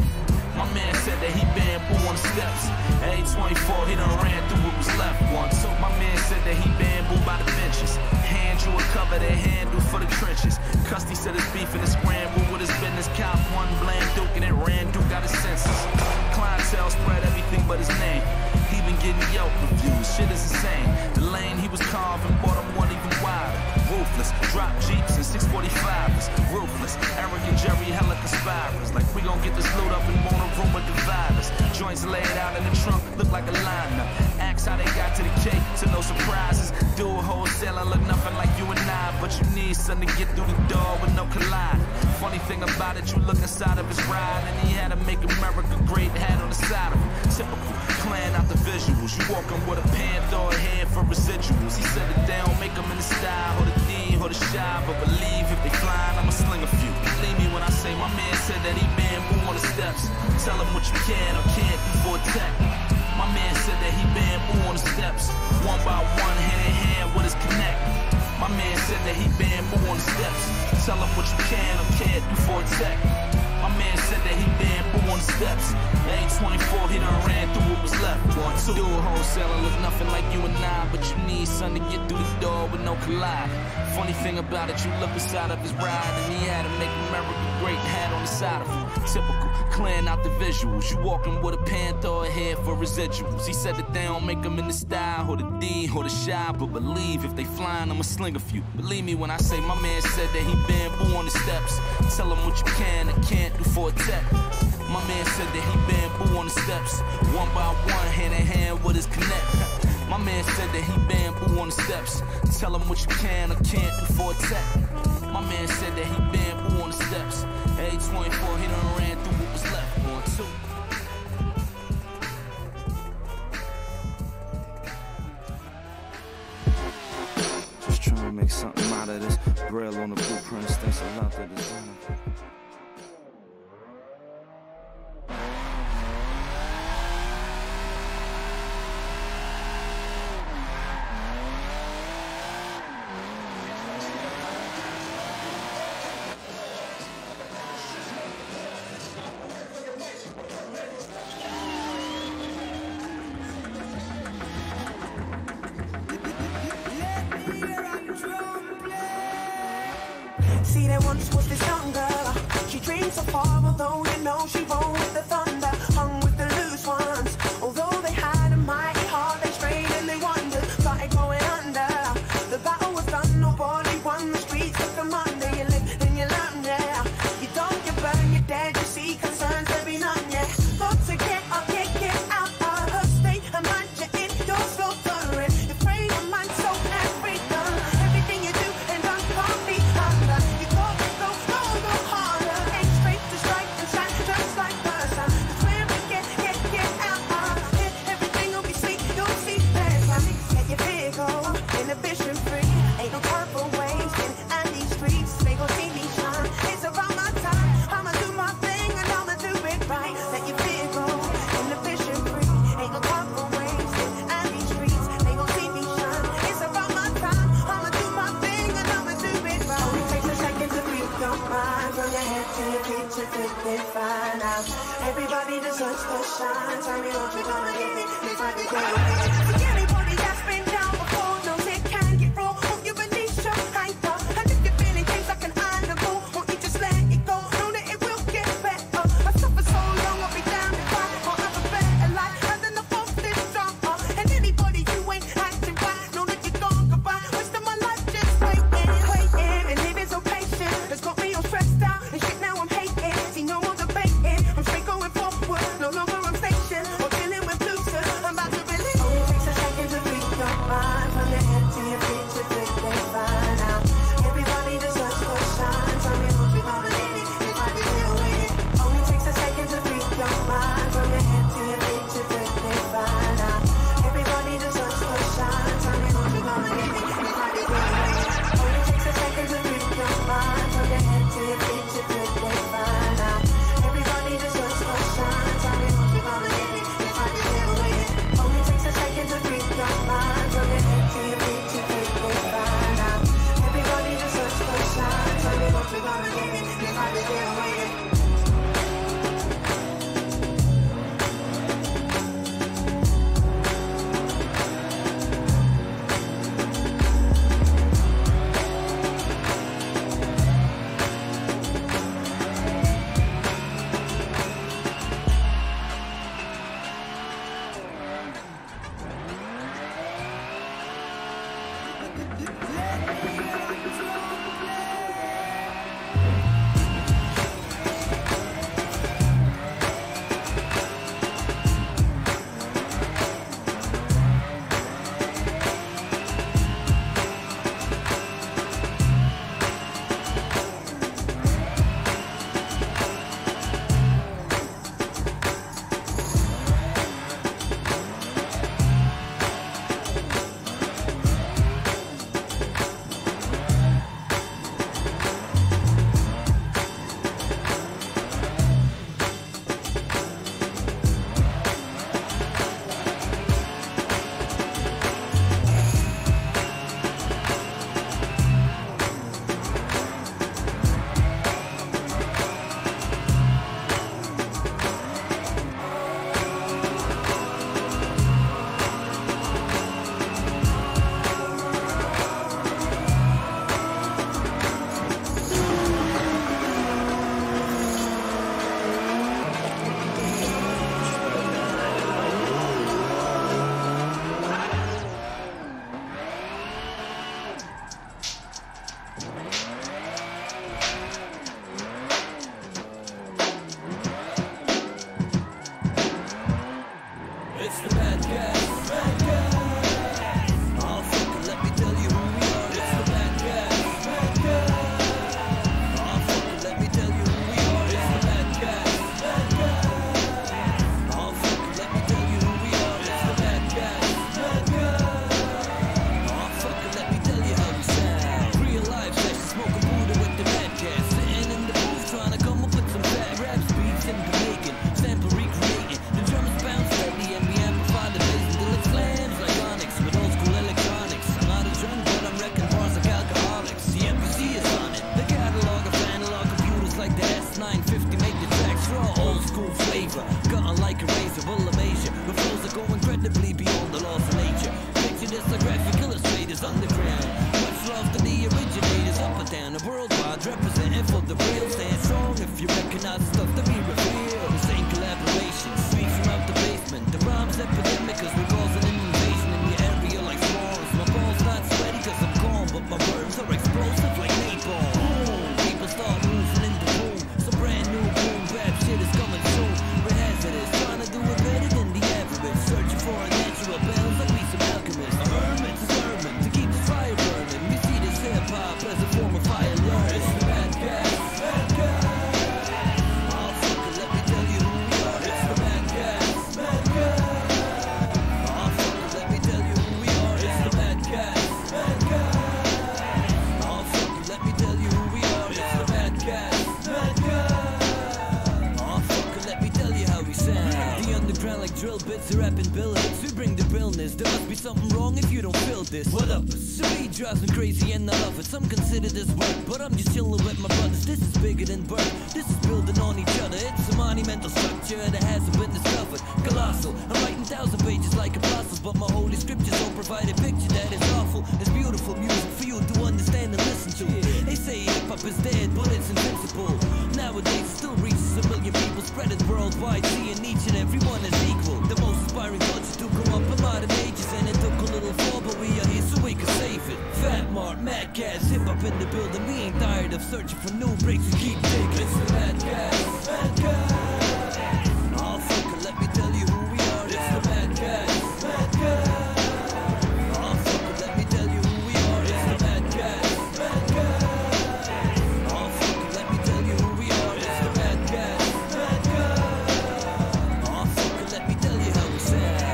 My man said that he bamboo on the steps. At 824, he done ran through what was left once. So my man said that he bamboo by the benches. Hand you a cover that handle for the trenches. Custy said his beef and his scramble with his business. Cop one bland Duke and it ran Duke got his senses. Clientele spread everything but his name. He been getting Yelp reviews, shit is insane. The lane he was carving bought him one even wider. Ruthless, drop Jeeps and 645ers. Ruthless, arrogant Jerry hella conspirers. Like we gon' get this loot up and want a room with dividers. Joints laid out in the trunk, look like a lineup. Ask how they got to the cake, to no surprises. Do a wholesale and look nothing like you and I. But you need something to get through the door with no collide. Funny thing about it, you look inside of his ride and he had to make America great hat on the side of him. Typical, clan out the visuals. You walking with a panther or a head for residuals. He said that they don't make them in the style or the D or the shy, but believe if they flying, I'ma sling a few. Believe me when I say my man said that he bamboo on the steps. Tell him what you can or can't do for a tech. My man said that he bamboo on the steps. One by one, hand in hand with his connect. My man said that he bamboo on the steps. Tell him what you can or can't do for a tech. My man said that he bamboo on the steps. At 824, he done ran through what was left. 2. Dual wholesaler look nothing like you and I, but you need something to get through the door with no collide. Funny thing about it, you look inside of his ride, and he had to make America great hat on the side of him. Typical, clearing out the visuals. You walking with a panther ahead for residuals. He said that they don't make them in the style or the D or the shy, but believe if they flying, I'ma sling a few. Believe me when I say my man said that he bamboo on the steps. Tell him what you can and can't do for a tech. My man said that he bamboo on the steps, one by one, hand in hand with his connect. My man said that he bamboo on the steps. Tell him what you can or can't do for a tech. My man said that he bamboo on the steps. Age 24, he done ran through what was left. 1, 2. Just trying to make something out of this. Braille on the blueprint, stencil out the designer. See, there once was this young girl. She dreamed so far, although you know she rolled with the thunder, hung with the loose ones. Although they had a mighty heart, they strayed and they wondered, started going under. The battle was done, nobody won. The streets took them under. You live and you learn, yeah. You don't, you burn, you're dead. You see concerns, there be none, yeah. Got to get up, get out of her state of mind. You're in your slaughtering. Your frame of mind so everything. Everything you do and done can't be under. Inhibition free, ain't no purple wasting. And these streets, they gon' see me shine. It's around my time, I'ma do my thing and I'ma do it right. Let your fear go, inhibition free, ain't no purple wasting. And these streets, they gon' see me shine. It's around my time, I'ma do my thing and I'ma do it right. Only takes a second to read your mind. From your head to your feet, you think find out. Everybody deserves to shine. Tell me what you're gonna give me, if I can go away. See anybody that's been down before knows it can get raw. Hope you release your anger. And if you're feeling things like an animal, won't you just let it go? Know that it will get better. I suffer so long, I'll be down if I can't have a better life. And then the force this drama. And anybody you ain't acting right, know that you're gone goodbye. Wasting my life just waiting, and living so patient. It's got me all stressed out, and shit now I'm hating. See no more debating, I'm straight going forward. No longer I'm stationed or dealing with blues. I'm about to release. It's the bad guys. Bad guys. Oh, fuck it, let me tell you who we are. It's the bad guys. Bad guys. Oh, fuck it, let me tell you who we are. It's the bad guys. Bad guys. Oh, fuck it, let me tell you who we are. It's the bad guys. Bad guys. Oh, fuck it, let me tell you how we sound. Real life session, smoking Buddha with the bad cats. Sitting in the booth trying to come up with some fat rap beats in the making. Sample recreating. The drums bounce steady and we amplify the bass until it slams like Onyx with old school electronics. I'm not a drunk, but I'm wrecking bars like alcoholics. The MPC is on it. The catalog of analog computers like the S950 make the tracks raw, old school flavor. Cutting like a razor, full of Asia. The flows that go incredibly beyond the laws of nature. Picture this like graphic illustrators underground. Much love to the originators up and down the worldwide, representing for the real. Stand strong if you recognize the stuff that we reveal. This ain't collaboration, straight from out the basement. The rhymes epidemic cause we're causing an invasion in your area like swarms. My ball's not sweaty cause I'm calm, but my words are explosive like napalm. Boom, people start moving in the room. Some brand new boom bap shit is coming soon. We're hazardous, trying to do it better than the average. Searching for a natural balance like we some alchemists. A hermit's sermon to keep the fire burning. We see this hip-hop as a form of fire learning. It's the bad guys. Bad guys. Oh, fuck it, let me tell you who we are. It's the bad guys. Bad guys. Oh, fuck it, let me tell you who we are. It's the bad guys. Bad guys. Oh, fuck it, let me tell you who we are. It's the bad guys. Bad guys. Oh, fuck it, let me tell you how we sound. The underground like drill bits, the rapping billets. We bring the realness. There must be something wrong if you don't feel this. What up? So he drives me crazy and I love it. Some consider this work, but I'm just chilling with my brothers. This is bigger than birth. This is building on each other. It's a monumental structure that hasn't been discovered. Colossal. I'm writing 1,000 pages like apostles, but my holy scriptures don't provide a picture that is awful. It's beautiful music for you to understand and listen to. They say hip-hop is dead, but it's invincible. Nowadays it still reaches a million people spread it worldwide, seeing each and every one as equal. The most inspiring culture to come up in modern ages, and it took a little fall, but we are here so we can save it. Fat Mart, Mad Cats, hip-hop in the building. We ain't tired of searching for new breaks, we keep digging. It's the Mad Cats. Mad Cats. Oh, fuck it, let me tell you who we are. It's the Mad Cats. Mad Cats. Oh, fuck it, let me tell you who we are. It's the Mad Cats. Mad Cats. Oh, fuck it, let me tell you who we are. It's the Mad Cats. Mad Cats. Oh, fuck it, let me tell you how we sound.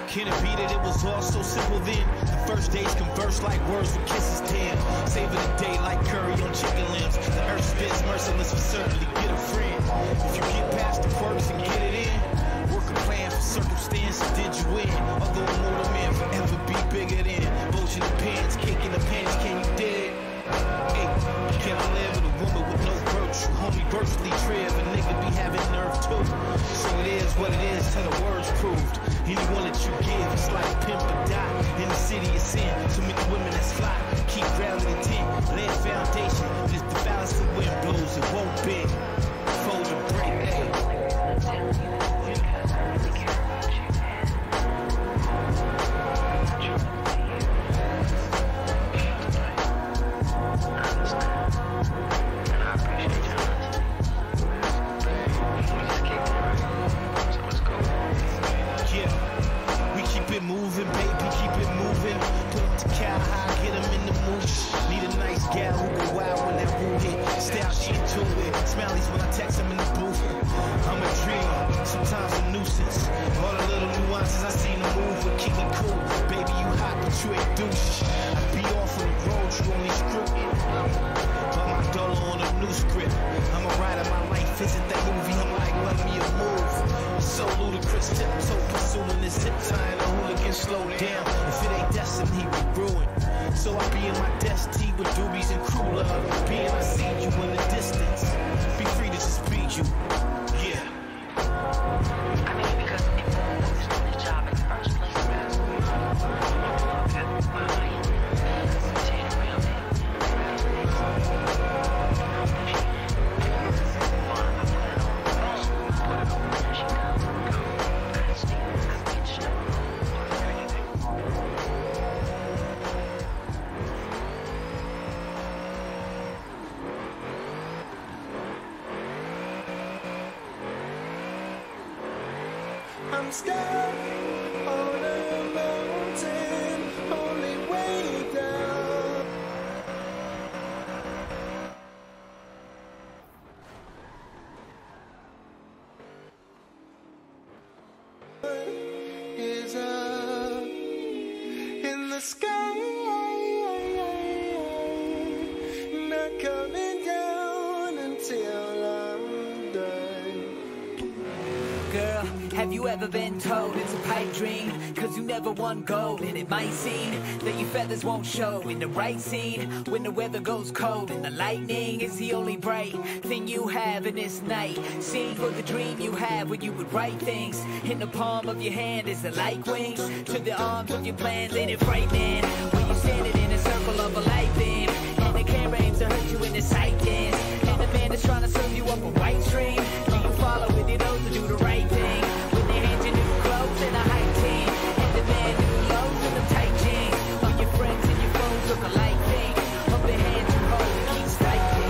Can it be that it was all so simple then? The first days converse like words with kisses then. Saving the day like curry on chicken limbs. The earth spins merciless for certainly get a friend. If you get past the quirks and get it in, work a plan for circumstance, did you win? Although mortal men forever be bigger than bulging the pants, kicking the pants, can you dig? Hey, can I live with a woman with no virtue? Homie virtually triv, a nigga be having nerve too. So it is what it is till the words proved. Anyone that you give, it's like pimp or die. In the city of sin, so many women that's fly. Keep grounded in tent, lay a foundation. If the balance of wind blows, it won't bend. Fold or break, hey. Moving, baby, keep it moving. Put up the cow high, get them in the mood. Need a nice gal who go wild when that woo hit. Style, she into it. Smellies when I text them in the booth. I'm a dream, sometimes a nuisance. All the little nuances I see in the move will keep me cool. Baby, you hot, but you ain't douche. I be off on the road, you only screw it. But my dollar on a new script. I'm a rider, my life isn't that movie. I'm like, let me a move. So ludicrous, tiptoe pursuing this hip time. The hooligan slow down. If it ain't destiny, we ruin. So I be in my destiny with doobies and you crew love. Being I see you in the distance. Be free to just be you. Yeah. I mean, because if it's not your job in the first place, I'm stuck on a mountain, only way down. Is up in the sky, not coming down until I'm done. Girl, have you ever been told it's a pipe dream? Cause you never won gold, and it might seem that your feathers won't show in the right scene. When the weather goes cold and the lightning is the only bright thing you have in this night. Seeing for the dream you have when you would write things in the palm of your hand is it like wings to the arms of your plans, ain't it frightening? When you're standing in a circle of a light beam, and the camera aims to hurt you in the sight dance, and the band is trying to serve you up a right stream. Do you follow with your nose to do the right thing? When they hand you new clothes and a hype team, and the man new lows and the tight jeans, all your friends and your foes look alike thing. Up the hands you hold, keep striking.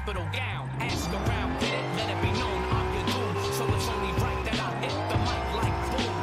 hospital gown. Ask around, get it, let it be known I'm your doom. So it's only right that I hit the mic like boom.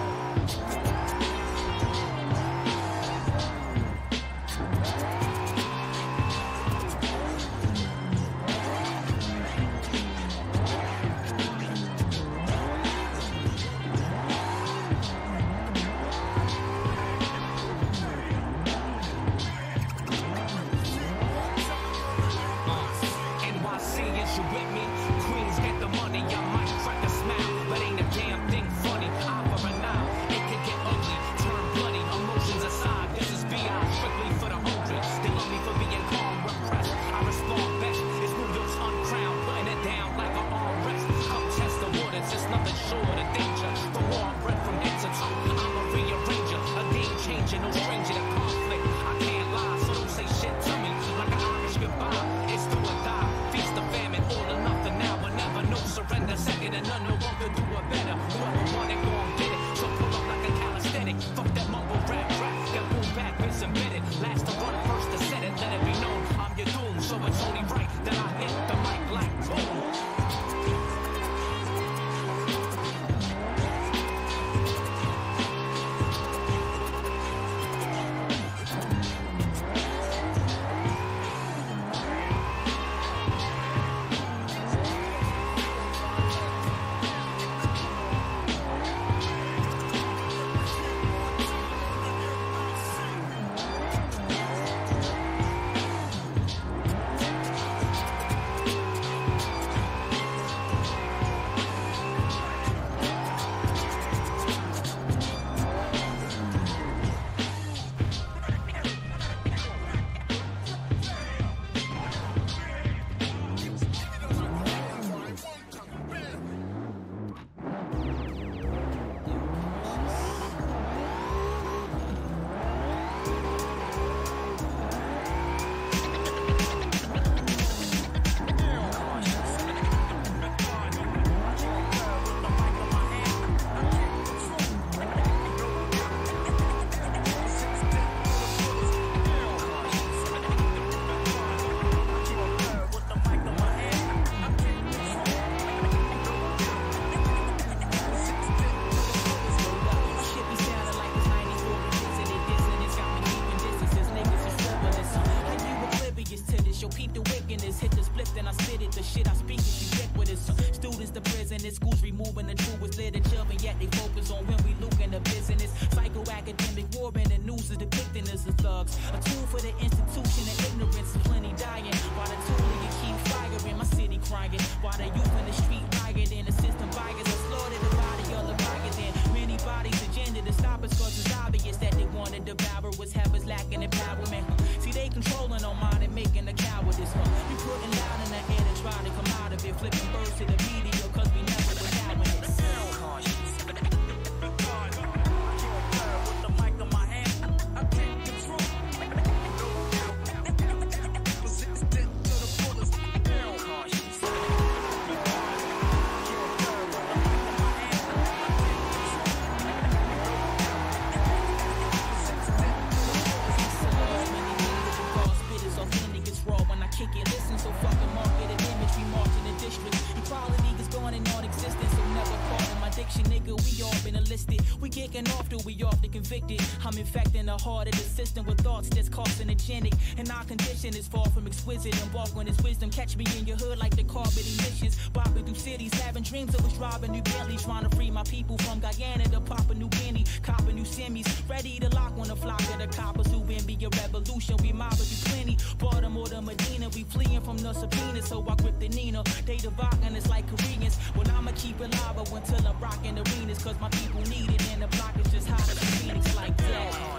I'm infecting the heart of the system with thoughts that's carcinogenic. And our condition is far from exquisite. And walk on his wisdom, catch me in your hood like the carbon emissions. Bopping through cities, having dreams of us driving new Bentleys. Trying to free my people from Guyana to Papua New Guinea. Copping new semis, ready to lock on the flock of the coppers who envy a revolution. We mobbing through plenty, Baltimore to Medina. We fleeing from the subpoena, so I grip the Nina. They dividing us like Koreans. Well, I'ma keep it live until I'm rocking arenas. Cause my people need it and the block is just hot as Phoenix like that.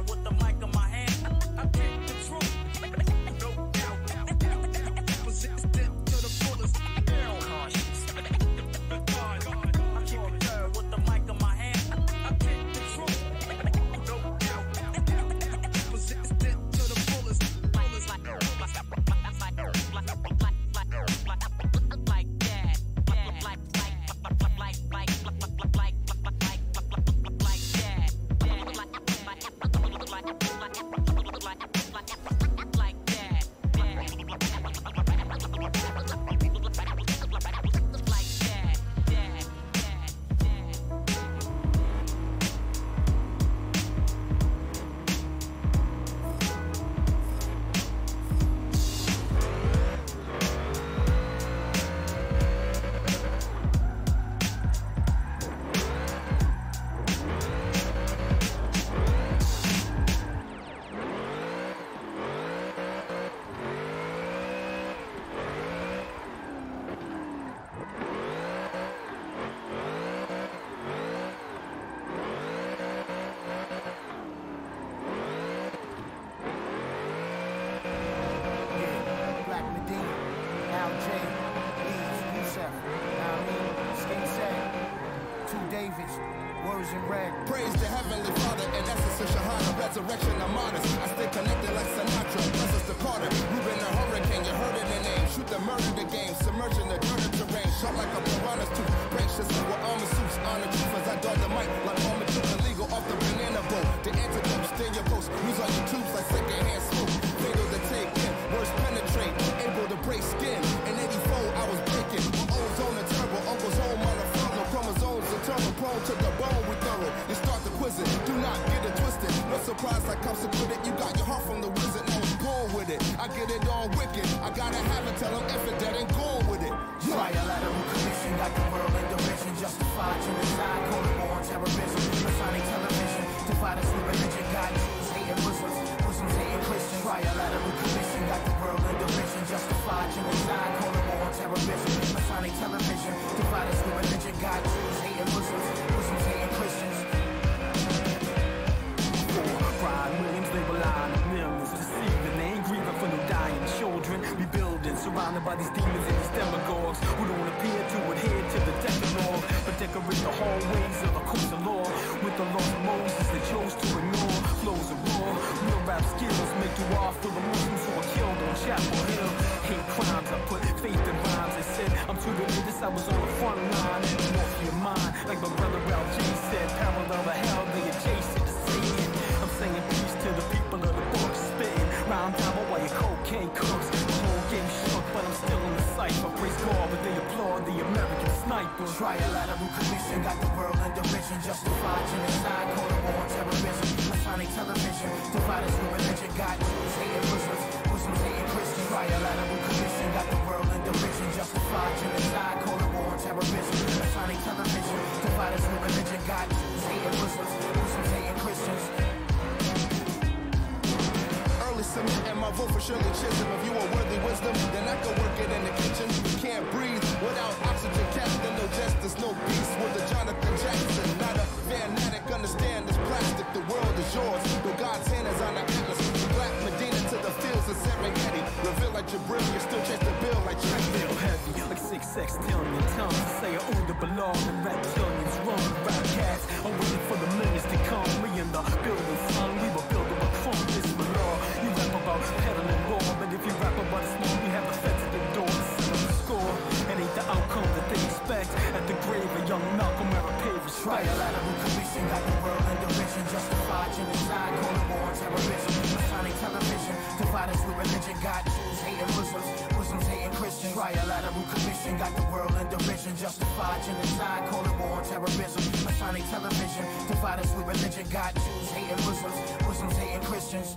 With the mic in my hand, I can't control. No doubt, resistant to the fullest. I keep it curved with the mic in my hand, I can't control. No doubt, resistant to the fullest. Like that. David's. Words in red. Praise the Heavenly Father, and essence of Shahada, resurrection, I'm honest. I stay connected like Sinatra, Princess the Carter, Ruben the Hurricane, you heard it in name. Shoot the murder the game, submerging the dirt of terrain. Shot like a piranha's tooth, gracious with armor suits. On the chief as I dog the mic, like armor tooth illegal off the banana boat. The antidote, stay your post, lose all your tubes like secondhand smoke. Fatal to take in, words penetrate, able to break skin. In 84, I was breaking, my ozone and turbo, uncle's home on the front, no chromosomes, eternal prone to the bone. We thorough, you start to quiz it, do not get it twisted. No surprise like cops acquitted, you got your heart from the wizard, now it's born with it. I get it all wicked, I gotta have it, tell them if it dead ain't gone with it. Trilateral commission, got the world in division, justified genocide, call it war on terrorism, Masonic television, divide us with religion, God, Jews hating Muslims, Muslims hating Christians. Trilateral commission, got the world in division, justified genocide, call it war on terrorism, Masonic television, divide us with religion, God, Jews hating Muslims, Muslims hating Christians. Brian Williams, they rely on millions, deceiving, they ain't grieving for no dying children. We building, surrounded by these demons and these demagogues who don't appear to adhere to the Decalogue, but decorate the hallways of the course of law with the laws of Moses they chose to ignore. Flows of raw, real rap skills make you off for the Muslims who were killed on Chapel Hill. Hate crimes, I put faith in rhymes. They said I'm too religious, I was on the front line. And off your mind, like my brother LJ said, parallel to hell, they adjacent to Satan. I'm saying peace to the people of the book, spitting rhyme power while your cocaine cooks. The whole game shook, but I'm still in the cipher. Praise God, but they applaud the American sniper. Trilateral commission, got the world in division, justified genocide, call it war on terrorism, Masonic television, divide us with religion, God, Jews hating Muslims, Muslims hating Christians. Trilateral commission, got the world in division, justified genocide, call it war on terrorism, Masonic television, divide us with religion, God, Jews hating Muslims, Muslims hating Christians. Submit and my vote for Shirley Chisholm. If you are worthy wisdom, then I can work it in the kitchen. You can't breathe without oxygen captain. No justice, no peace with the Jonathan Jackson. Not a fanatic, understand this plastic. The world is yours, though God's hand is on the atlas. From Black Medina to the fields of Serengeti. Reveal like Jabril, you still chase the bill like Jack. Feel heavy, like 6 sextillion tongues to say I own the belong and reptilians run rap cats. I'm waiting for the minutes to come. We in the building, son, we were building a crumb. This for law. You rap about peddling raw, but if you rap about it small, we have the feds at the door to settle the score. It ain't the outcome that they expect. At the grave of young Malcolm, where I pay respect. Trilateral commission, got the world in division, justified genocide, call it war on terrorism, Masonic television, divide us with religion, God, Jews hating Muslims, Muslims hating Christians. Trilateral commission, got the world in division, justified genocide, call it war on terrorism, Masonic television, divide us with religion, God, Jews hating Muslims, Muslims hating Christians.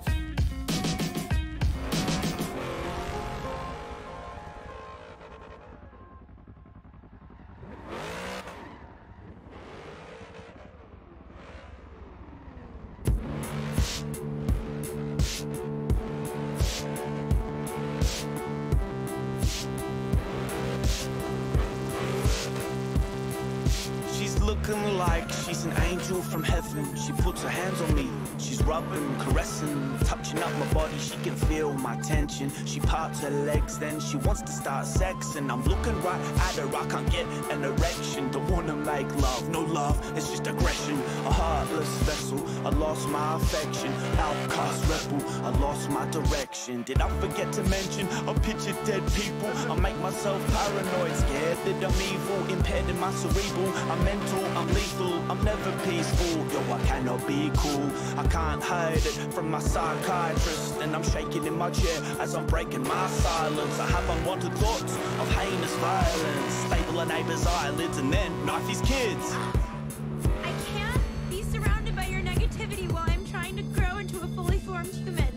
Looking like she's an angel from heaven. She puts her hands on me, she's rubbing, caressing, touching up my body. She can feel my tension. She parts her legs, then she wants to start sex, and I'm looking right at her. I can't get an erection. Don't wanna make love, no love, it's just aggression. A heartless vessel, I lost my affection. Outcast rebel, I lost my direction. Did I forget to mention I picture dead people? I make myself paranoid, scared that I'm evil, impaired in my cerebral. I'm mental, I'm lethal, I'm never peaceful. Yo, I cannot be cool, I can't hide it from my psychiatrist. And I'm shaking in my chair as I'm breaking my silence. I have unwanted thoughts of heinous violence. Staple a neighbor's eyelids and then knife his kids. I can't be surrounded by your negativity while I'm trying to grow into a fully formed human.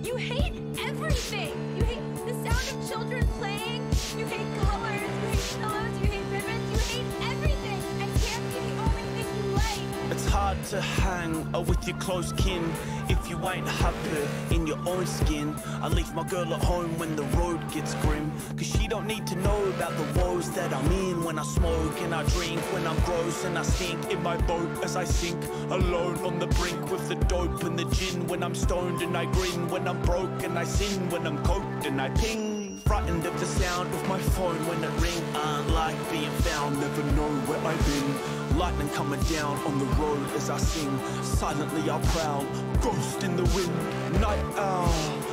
You hate everything. You hate the sound of children playing. You hate colors. You hate pillows. You hate ribbons. You hate everything. I can't be the only thing you like. It's hard to hang with your close kin if you ain't happy in your own skin. I leave my girl at home when the road gets grim, cause she don't need to know about the woes that I'm in. When I smoke and I drink, when I'm gross and I stink in my boat as I sink alone on the brink with the dope and the gin. When I'm stoned and I grin, when I'm broke and I sin, when I'm coked and I ping. Frightened of the sound of my phone when it ring. Aren't like being found, never know where I've been. Lightning coming down on the road as I sing. Silently I prowl, ghost in the wind. Night owl,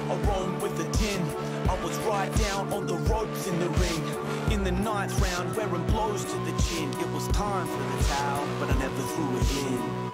I roam with a 10. I was right down on the ropes in the ring. In the 9th round, wearing blows to the chin. It was time for the towel, but I never threw it in.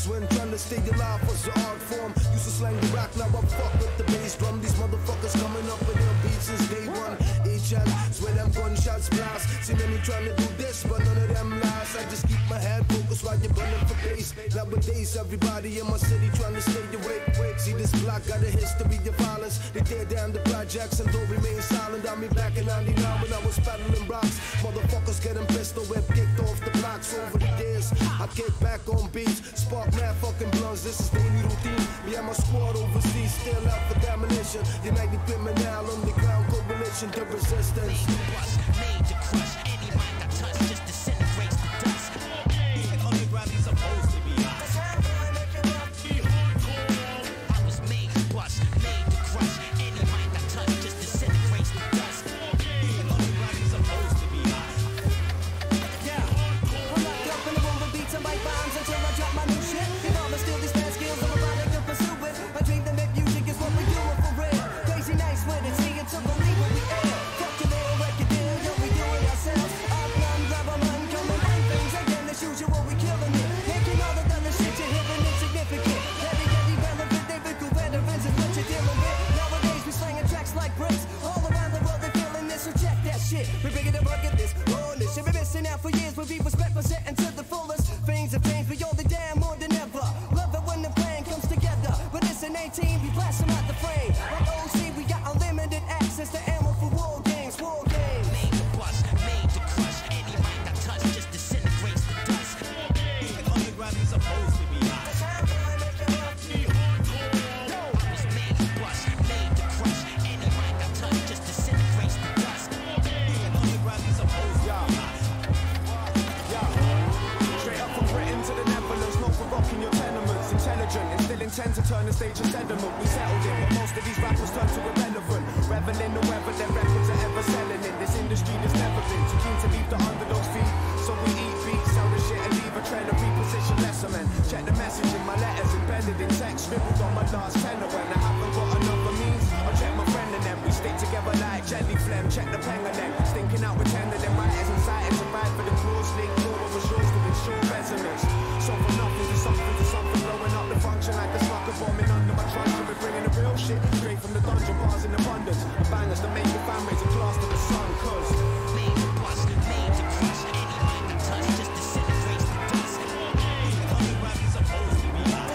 When trying to stay alive was the art form. Used to slang the rock, now I fuck with the bass drum. These motherfuckers coming up with their beats since day one. HL, swear them gunshots blast. See many trying to do this, but none of them last. I just keep my head focused while you're running for pace. Nowadays, everybody in my city trying to stay awake. See this block got a history of violence. They tear down the projects and don't remain silent. I mean back in 99 when I was battling rocks. Motherfuckers getting pistol whip kicked off the blocks over the years. I kick back on beats, spark mad fucking blunts. This is daily routine. Me and my squad overseas, still out for demolition. United criminal underground coalition to resistance. Made to crush any mind I touch, just disintegrates the dust. Underground is supposed to be hot. I was made to bust, made to crush any mind I touch, just disintegrates the dust. Underground is supposed to be hot. Yeah, I'm locked up in the room with beats and bite bombs until I drop my new shit. If I'ma steal these bad skills, I'm about to pursue it. I dream to make music is what we do it for real. Crazy nights with it, see it to believe what we air. Fuck your little record deal, yo, we do it ourselves. Up, none, grab a man, come and bring things again. As usual, we killing it. Making all the other shit you're hearing insignificant. Heavy, relevant, they been through veterans is what you're dealing with. Nowadays, we slinging tracks like bricks. All around the world, they feeling this, so check that shit. We bring it up, get this, roll this. Shit, we missing out for years, we be respect presenting to the fullest. Things have changed, we all the damn more than ever. Love it when the plan comes together. But it's an 18, we blast them out the frame. Like OC, we got unlimited access to ammo for war games, war games. Made to bust, made to crush any mind I touch, just disintegrates the dust. Underground is supposed to be hot. I was made to bust, made to crush any mind I touch, just disintegrates the dust. Underground is supposed to be hot. Straight up from Britain to the Netherlands, known for rocking your tenements. Intelligent and still intend to turn the stage to sediment. We settled it, but most of these rappers turn to irrelevant. Reveling the weather, their records are ever selling in this industry that's never been too keen to leave the underdog's feet. So we eat beats, sell the shit and leave a trail of reposition lesser men. Check the message in my letters embedded in text, scribbled on my last tenor. When I haven't got another means, I'll check my friend and them. We stick together like jelly phlegm. Check the pen and them, stinking out with 10 of them writers and sightings and ride for the claws. Link more of a yours to ensure resonance. So from nothing to something, blowing up the function like a smoker bombing under my trunk. We're bringing the real shit straight from the dungeon bars in abundance. The bangers that make your fan raise a glass to the sun. Cause made to bust, made to crush any mind I touch, just disintegrates the dust. Underground is supposed to be hot.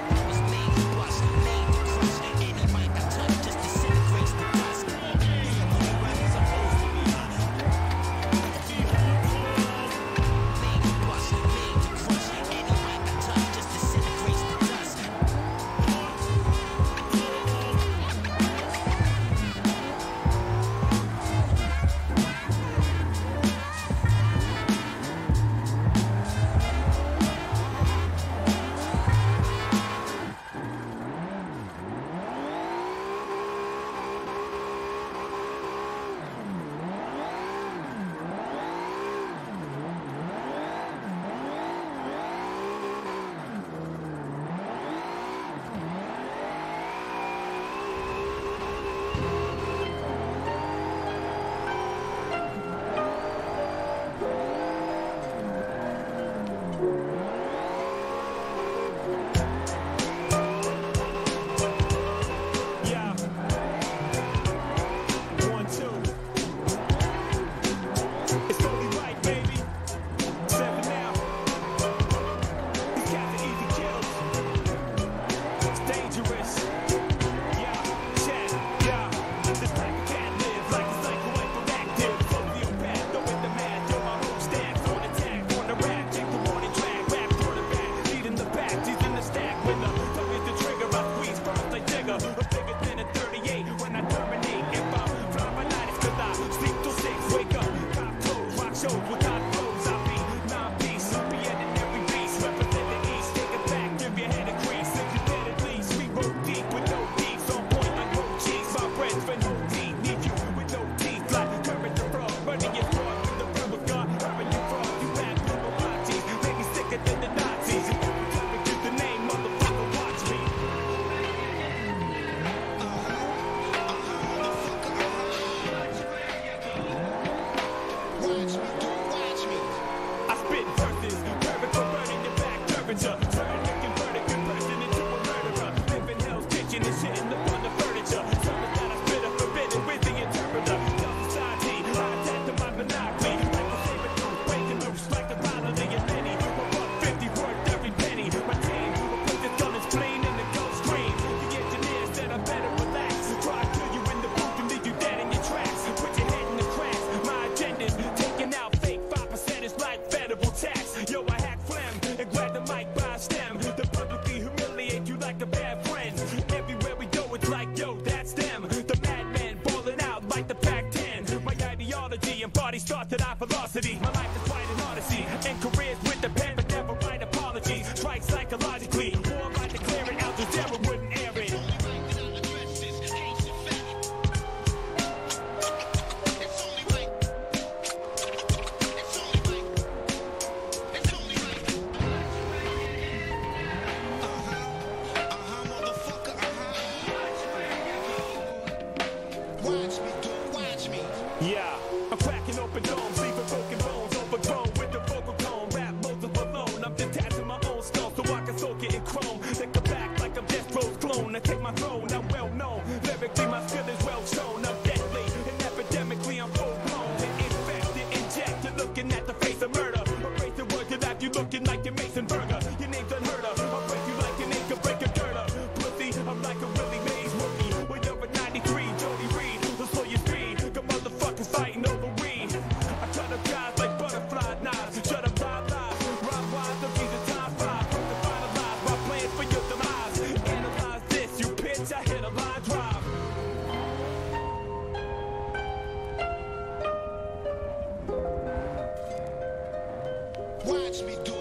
I was made to bust, made to crush any mind I touch, just disintegrates the dust. and body started at velocity. My life is quite an odyssey, and careers with the pen, but never write apologies. Strike psychologically, or I declare it, Al Jazeera wouldn't air it. Yeah, I'm cracking open domes, leaving broken bones, overgrown with the vocal tone. Rap modes of alone, I'm detaching my own stone so I can soak it in chrome. Then come back like I'm Death Row's clone. I take my throne, I'm well known. Lyrically, my skill is well shown. I'm deadly and epidemically, I'm full blown. Infected, injected, looking at the face of murder. Erase the word to life, you looking like a Mason Burger. Your name's unheard of, I'll break you like an ink and break a girder. Pussy, I'm like a Willie Mays rookie. With over 93, Jody Reed, the slow your speed. Got motherfuckers fighting over weed. I cut up guys like butterfly knives. Shut up, live. Rob wise, they'll be the top 5. From the finalize my plan for your demise. Analyze this, you bitch, I hit a line drive. Watch me do